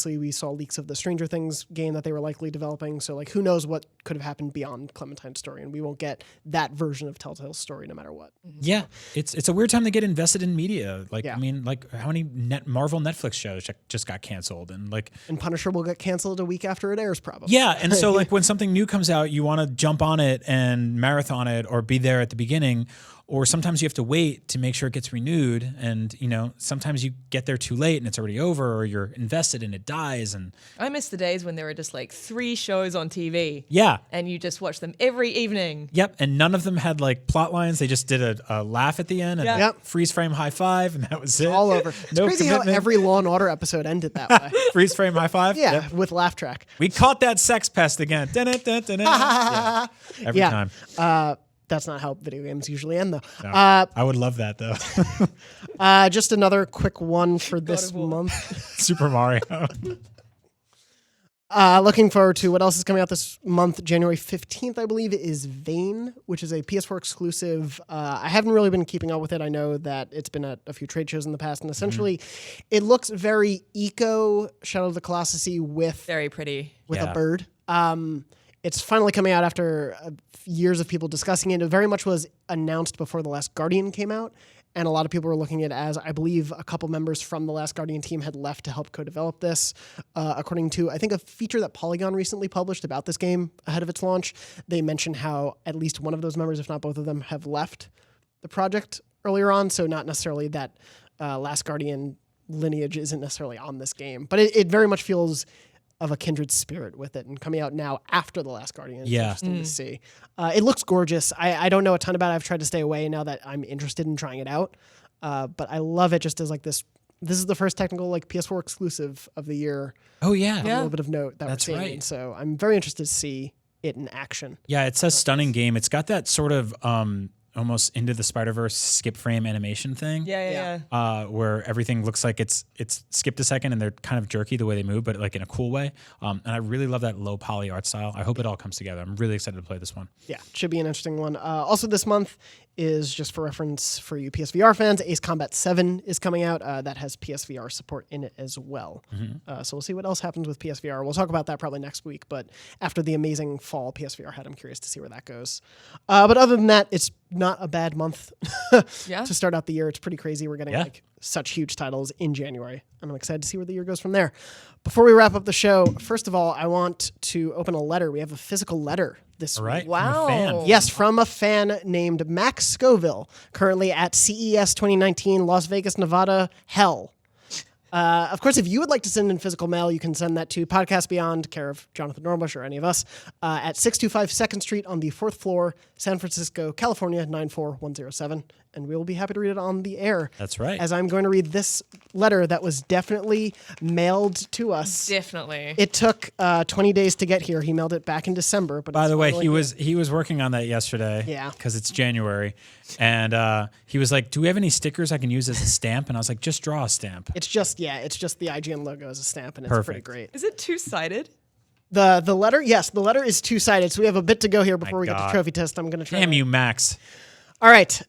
we saw leaks of the Stranger Things game that they were likely developing. So like, who knows what could have happened beyond Clementine's story, and we won't get that version of Telltale's story no matter what. Yeah. It's a weird time to get invested in media. I mean, like how many Marvel Netflix shows just got canceled and Punisher will get canceled a week after it airs probably. Yeah. And so like when something new comes out, you want to jump on it and marathon it or be there at the beginning. Or sometimes you have to wait to make sure it gets renewed. And, sometimes you get there too late and it's already over, or you're invested and it dies. And I miss the days when there were just like 3 shows on TV. Yeah. And you just watch them every evening. Yep. And none of them had like plot lines. They just did a laugh at the end and freeze frame high five. And that was it. All over. It's crazy how every Law and Order episode ended that way. Freeze frame high five? Yeah. With laugh track. We caught that sex pest again. Yeah. Every time. That's not how video games usually end, though. No, I would love that, though. Just another quick one for this month. Super Mario. Looking forward to what else is coming out this month. January 15th, I believe, is Vane, which is a PS4 exclusive. I haven't really been keeping up with it. I know that it's been at a few trade shows in the past, and essentially it looks very eco Shadow of the Colossus-y with very pretty with a bird. It's finally coming out after years of people discussing it. It very much was announced before The Last Guardian came out, and a lot of people were looking at it as, I believe, a couple members from The Last Guardian team had left to help co-develop this. According to, I think, a feature that Polygon recently published about this game ahead of its launch, they mentioned how at least one of those members, if not both of them, have left the project earlier on, so not necessarily that Last Guardian lineage isn't necessarily on this game. But it very much feels of a kindred spirit with it, and coming out now after The Last Guardian. It's interesting to see. It looks gorgeous. I don't know a ton about it. I've tried to stay away now that I'm interested in trying it out. But I love it just as like this. This is the first technical like PS4 exclusive of the year. Oh yeah. A little bit of note that That's we're seeing. right. So I'm very interested to see it in action. Yeah, it's a stunning game. It's got that sort of almost Into the Spider-Verse skip frame animation thing. Yeah. Where everything looks like it's skipped a second and they're kind of jerky the way they move, but like in a cool way. And I really love that low poly art style. I hope it all comes together. I'm really excited to play this one. Yeah, should be an interesting one. Also this month is, just for reference for you PSVR fans, Ace Combat 7 is coming out. That has PSVR support in it as well. So we'll see what else happens with PSVR. We'll talk about that probably next week, but after the amazing fall PSVR had, I'm curious to see where that goes. But other than that, it's not a bad month to start out the year. It's pretty crazy. We're getting like such huge titles in January, and I'm excited to see where the year goes from there. Before we wrap up the show, first of all, I want to open a letter. We have a physical letter this week. Wow. From a fan. Yes, from a fan named Max Scoville, currently at CES 2019, Las Vegas, Nevada, Hell. Of course, if you would like to send in physical mail, you can send that to Podcast Beyond, care of Jonathan Dornbush or any of us, at 625 2nd Street on the 4th floor, San Francisco, California, 94107. And we will be happy to read it on the air. That's right. As I'm going to read this letter that was definitely mailed to us. Definitely. It took 20 days to get here. He mailed it back in December. But by the way, he was working on that yesterday. Yeah. Because it's January. And he was like, do we have any stickers I can use as a stamp? And I was like, just draw a stamp. It's just the IGN logo as a stamp, and it's pretty great. Is it two-sided? The letter? Yes, the letter is two-sided. So we have a bit to go here before we get to trophy test. I'm going to try. Damn you, Max. All right.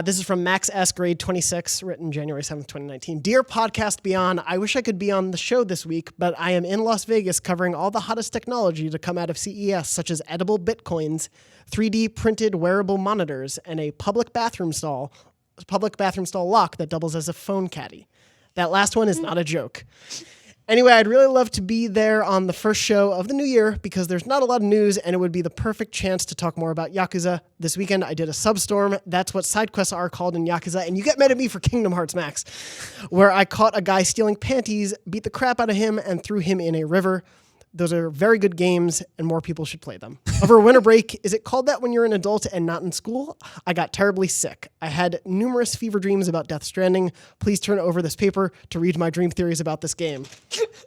This is from Max S. Grade 26, written January 7th, 2019. Dear Podcast Beyond, I wish I could be on the show this week, but I am in Las Vegas covering all the hottest technology to come out of CES, such as edible bitcoins, 3D printed wearable monitors, and a public bathroom stall lock that doubles as a phone caddy. That last one is not a joke. Anyway, I'd really love to be there on the first show of the new year because there's not a lot of news and it would be the perfect chance to talk more about Yakuza. This weekend, I did a substorm. That's what side quests are called in Yakuza. And you get mad at me for Kingdom Hearts Max, where I caught a guy stealing panties, beat the crap out of him, and threw him in a river. Those are very good games, and more people should play them. Over winter break, is it called that when you're an adult and not in school? I got terribly sick. I had numerous fever dreams about Death Stranding. Please turn over this paper to read my dream theories about this game.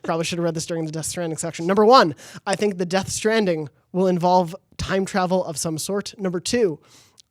Probably should have read this during the Death Stranding section. Number 1, I think the Death Stranding will involve time travel of some sort. Number 2,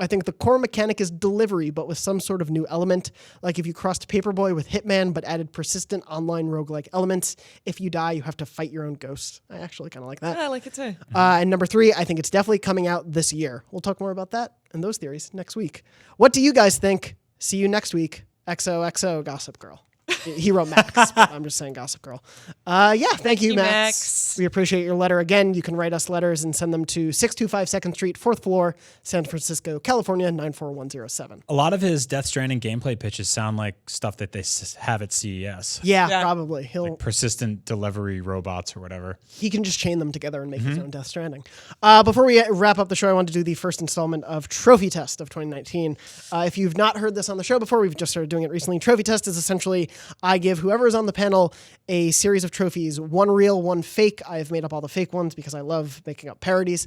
I think the core mechanic is delivery, but with some sort of new element. Like if you crossed Paperboy with Hitman, but added persistent online roguelike elements. If you die, you have to fight your own ghost. I actually kind of like that. Yeah, I like it too. And number 3, I think it's definitely coming out this year. We'll talk more about that and those theories next week. What do you guys think? See you next week. XOXO Gossip Girl. He wrote Max, but I'm just saying Gossip Girl. Thank you, Max. We appreciate your letter. Again, you can write us letters and send them to 625 2nd Street, 4th floor, San Francisco, California, 94107. A lot of his Death Stranding gameplay pitches sound like stuff that they have at CES. Yeah, probably. Like persistent delivery robots or whatever. He can just chain them together and make his own Death Stranding. Before we wrap up the show, I want to do the first installment of Trophy Test of 2019. If you've not heard this on the show before, we've just started doing it recently. Trophy Test is essentially I give whoever is on the panel a series of trophies, one real, one fake. I've made up all the fake ones because I love making up parodies.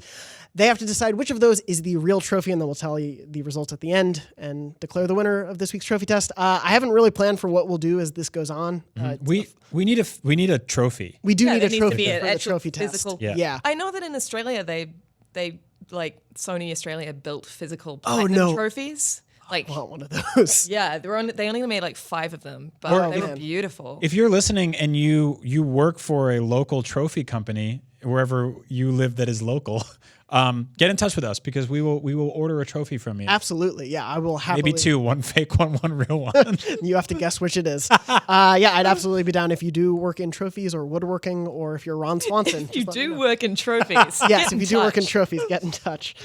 They have to decide which of those is the real trophy, and then we'll tell you the results at the end and declare the winner of this week's Trophy Test. I haven't really planned for what we'll do as this goes on. We need a trophy. We do need a trophy for the Trophy Test. Physical. Yeah. I know that in Australia they like Sony Australia built physical trophies. Like, I want one of those. Yeah, they only made like 5 of them, but they were beautiful. If you're listening and you work for a local trophy company, wherever you live that is local, get in touch with us because we will order a trophy from you. Absolutely, yeah. I will happily. Maybe 2, one fake one real one. You have to guess which it is. I'd absolutely be down if you do work in trophies or woodworking, or if you're Ron Swanson. You do work in trophies. Yes, if you do work in trophies, get in touch.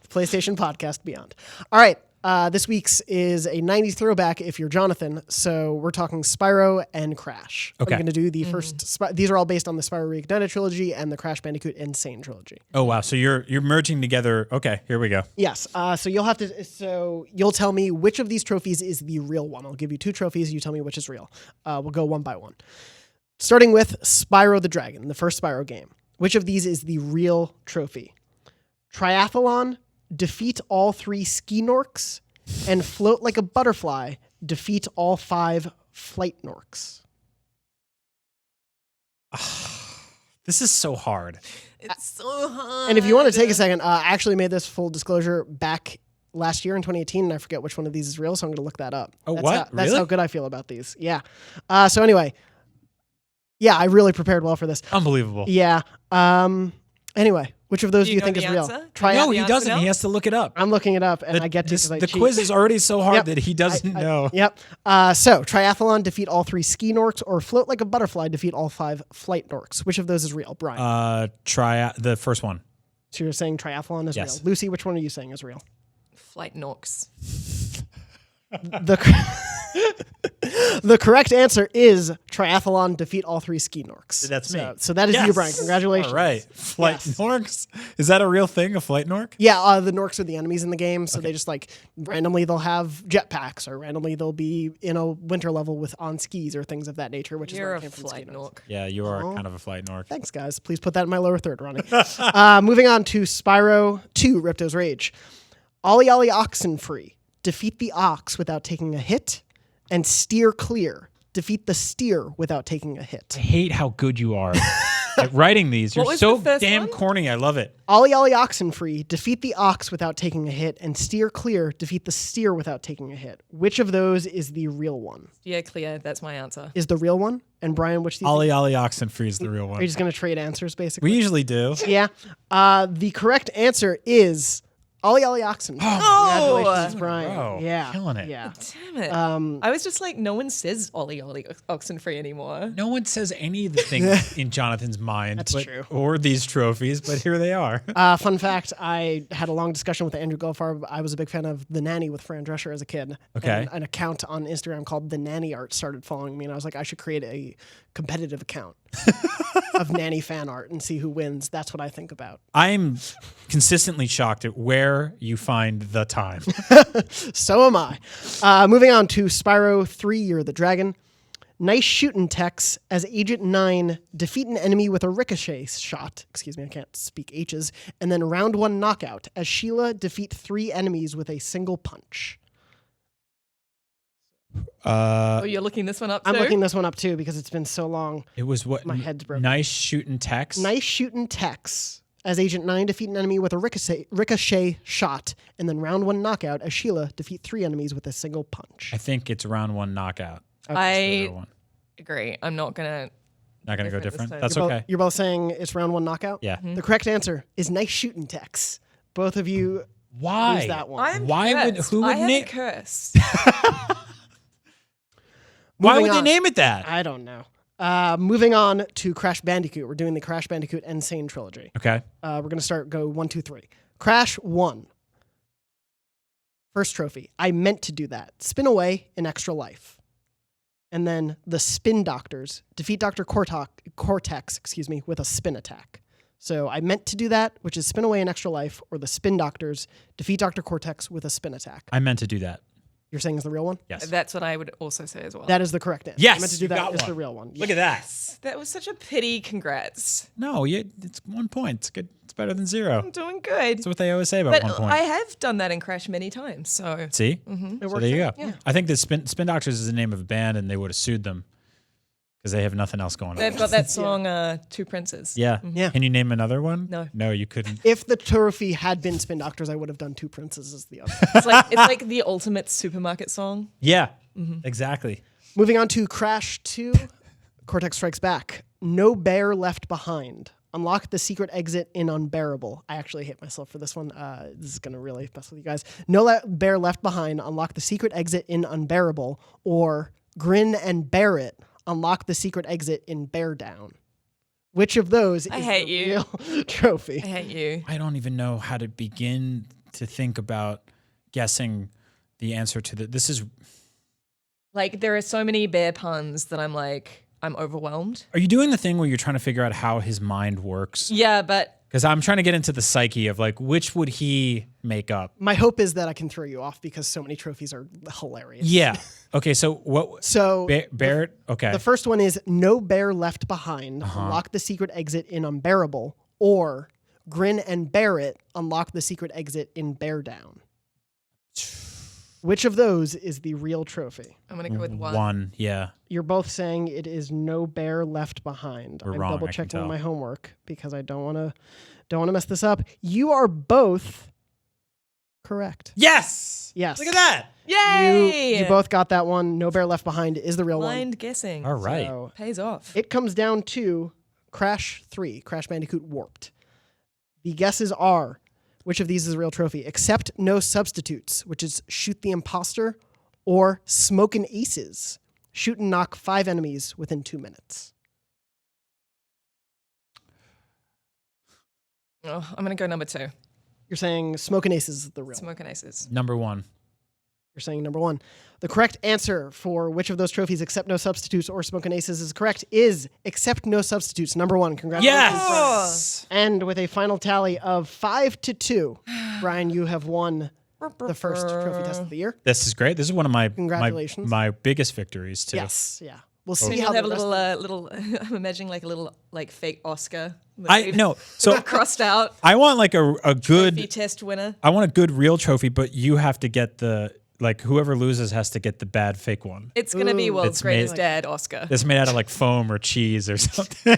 PlayStation Podcast Beyond. All right. This week's is a 90s throwback if you're Jonathan. So we're talking Spyro and Crash. Okay. We're going to do the first. These are all based on the Spyro Reignited trilogy and the Crash Bandicoot Insane trilogy. Oh, wow. So you're merging together. Okay, here we go. Yes. So you'll have to. So you'll tell me which of these trophies is the real one. I'll give you 2 trophies. You tell me which is real. We'll go one by one. Starting with Spyro the Dragon, the first Spyro game. Which of these is the real trophy? Triathlon, defeat all 3 Ski-Norks, and float like a butterfly, defeat all 5 Flight Norks. This is so hard. It's so hard. And if you want to take a second, I actually made this full disclosure back last year in 2018, and I forget which one of these is real, so I'm going to look that up. Oh, that's what? That's really? how good I feel about these. Yeah. So anyway, yeah, I really prepared well for this. Unbelievable. Yeah. Anyway, which of those do you know think the is real? answer? Try No, it. he answer doesn't. now? He has to look it up. I'm looking it up, and I get to because I The cheat. quiz is already so hard Yep. that he doesn't know. Yep. So triathlon, defeat all 3 ski norks, or float like a butterfly, defeat all 5 flight norks. Which of those is real, Brian? Try the first one. So you're saying triathlon is Yes. real. Lucy, which one are you saying is real? Flight Norks. The correct answer is triathlon, defeat all 3 ski norks. That's me. So that is you, Yes. Brian. Congratulations. All right. Flight Yes. Norks. Is that a real thing, a flight Nork? Yeah, the Norks are the enemies in the game, so they just like randomly they'll have jetpacks, or randomly they'll be in a winter level with on skis or things of that nature, which is You're where a it came from. Flight Ski Norks. Nork. Yeah, you are kind of a flight Nork. Thanks, guys. Please put that in my lower third, Ronnie. Moving on to Spyro 2, Ripto's Rage. Ollie Ollie Oxenfree. Defeat the ox without taking a hit, and steer clear. Defeat the steer without taking a hit. I hate how good you are at writing these. You're was so the first damn one? corny. I love it. Ollie Ollie Oxenfree. Defeat the ox without taking a hit, and steer clear. Defeat the steer without taking a hit. Which of those is the real one? Yeah, clear. That's my answer. Is the real one? And Brian, which do you think? Ollie Ollie Oxenfree is the real Are you one. just going to trade answers, basically? We usually do. Yeah. The correct answer is Ollie Ollie Oxenfree. Congratulations, Brian. Bro, yeah. killing it. Yeah. Damn it. I was just like, no one says Ollie Ollie Oxenfree anymore. No one says any of the things in Jonathan's mind. That's true. Or these trophies, but here they are. Fun fact, I had a long discussion with Andrew Goldfarb. I was a big fan of The Nanny with Fran Drescher as a kid. Okay. And an account on Instagram called The Nanny Art started following me, and I was like, I should create a competitive account of Nanny fan art and see who wins. That's what I think about. I'm consistently shocked at where you find the time. So am I. Moving on to Spyro 3, Year of the Dragon. Nice shooting Tex as Agent 9, defeat an enemy with a ricochet shot. Excuse me, I can't speak H's. And then round 1 knockout as Sheila, defeat 3 enemies with a single punch. Oh, you're looking this one up too? I'm looking this one up too because it's been so long. It was what? My head's broken. Nice shooting text. Nice shooting Tex as Agent 9, defeat an enemy with a ricochet shot. And then round 1 knockout as Sheila, defeat 3 enemies with a single punch. I think it's round 1 knockout. I One. agree. I'm not gonna. Not going to go Different different. this time. That's You're both- okay. You're both saying it's round 1 knockout? Yeah. The correct answer is nice shooting Tex. Both of you Why? lose that one. I'm Why would- cursed. who would I have name- a curse. Why Moving would they on. name it that? I don't know. Moving on to Crash Bandicoot. We're doing the Crash Bandicoot Insane Trilogy. Okay. We're going to go 1, 2, 3. Crash 1. First trophy. I meant to do that. Spin away an extra life. And then the Spin Doctors. Defeat Dr. Cortex, with a spin attack. So I meant to do that, which is spin away an extra life, or the Spin Doctors. Defeat Dr. Cortex with a spin attack. I meant to do that. You're saying is the real one? Yes. That's what I would also say as well. That is the correct answer. Yes, I meant to do you that got is one. the real one. Look at that. That was such a pity. Congrats. No, it's 1 point. It's good. It's better than 0. I'm doing good. That's what they always say about But 1 point. I have done that in Crash many times. So See? It So works there you go. out. Yeah. I think the Spin Doctors is the name of a band, and they would have sued them because they have nothing else going on. they've got that song, Two Princes. Yeah. Yeah. Can you name another one? No. No, you couldn't. If the trophy had been Spin Doctors, I would have done 2 Princes as the other. It's like the ultimate supermarket song. Yeah. Exactly. Moving on to Crash 2, Cortex Strikes Back. No bear left behind. Unlock the secret exit in Unbearable. I actually hate myself for this one. This is going to really mess with you guys. Bear left behind. Unlock the secret exit in Unbearable. Or Grin and Bear It. Unlock the secret exit in Bear Down. Which of those is hate the you. real trophy? I hate you. I don't even know how to begin to think about guessing the answer to this is. Like, there are so many bear puns that I'm like, I'm overwhelmed. Are you doing the thing where you're trying to figure out how his mind works? Yeah, but Because I'm trying to get into the psyche of like, which would he make up? My hope is that I can throw you off because so many trophies are hilarious. Yeah. Okay. So what? So Barrett. Okay. the first one is No Bear Left Behind. Unlock the secret exit in Unbearable. Or Grin and Bear It. Unlock the secret exit in Bear Down. Which of those is the real trophy? I'm going to go with one. One, yeah. You're both saying it is No Bear Left Behind. We're I'm wrong, double I can checking tell. my homework because I don't want to mess this up. You are both correct. Yes! Yes. Look at that! Yay! You both got that one. No Bear Left Behind is the real Blind one. guessing. All right. So Pays off. it comes down to Crash 3, Crash Bandicoot Warped. The guesses are, which of these is a real trophy? Accept No Substitutes, which is Shoot the Imposter, or Smokin' Aces, shoot and knock 5 enemies within 2 minutes. Oh, I'm going to go number 2. You're saying Smokin' Aces is the real one. Smoking Aces. Number 1. You're saying number 1. The correct answer for which of those trophies, Accept No Substitutes or Smokin' Aces, is correct is Accept No Substitutes. Number 1. Congratulations. Yes! And with a final tally of 5-2, Brian, you have won the first trophy test of the year. This is great. This is one of my Congratulations. my biggest victories too. Yes, yeah. We'll see Maybe how have the a rest little, I'm imagining like a little like fake Oscar. I no. So crossed out. I want like a Trophy good. test winner. I want a good real trophy, but you have to get the like whoever loses has to get the bad fake one. It's going to be world's It's greatest made- dad Oscar. It's made out of like foam or cheese or something.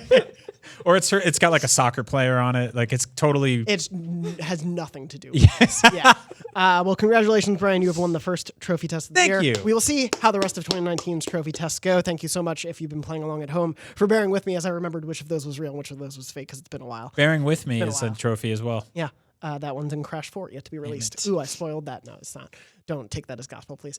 Or it's got like a soccer player on it. Like it's totally. It has nothing to do with Yes. it. Yeah. Well, congratulations, Brian. You have won the first trophy test of the year. Thank you. We will see how the rest of 2019's trophy tests go. Thank you so much, if you've been playing along at home, for bearing with me as I remembered which of those was real and which of those was fake, because it's been a while. Bearing with me been a is a while. trophy as well. Yeah. That one's in Crash 4, yet to be released. Ooh, I spoiled that. No, it's not. Don't take that as gospel, please.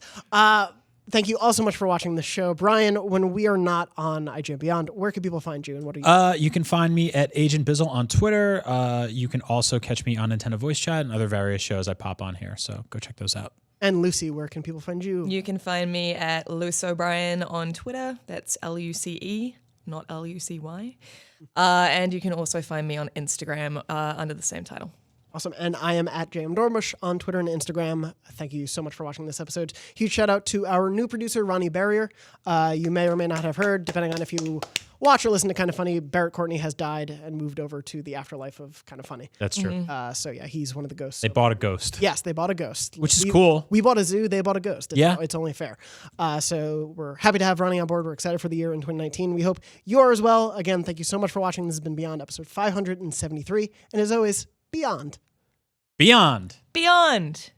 Thank you all so much for watching the show. Brian, when we are not on IGN Beyond, where can people find you and what are you You can find me at Agent Bizzle on Twitter. You can also catch me on Nintendo Voice Chat and other various shows I pop on here. So go check those out. And Lucy, where can people find you? You can find me at Luce O'Brien on Twitter. That's Luce, not Lucy. And you can also find me on Instagram under the same title. Awesome. And I am at JM Dormush on Twitter and Instagram. Thank you so much for watching this episode. Huge shout out to our new producer, Ronnie Barrier. You may or may not have heard, depending on if you watch or listen to Kind of Funny, Barrett Courtney has died and moved over to the afterlife of Kind of Funny. That's true. So yeah, he's one of the ghosts. They bought a ghost. Yes, they bought a ghost. Which is cool. We bought a zoo, they bought a ghost. Yeah. It's only fair. So we're happy to have Ronnie on board. We're excited for the year in 2019. We hope you are as well. Again, thank you so much for watching. This has been Beyond episode 573. And as always, Beyond. Beyond. Beyond.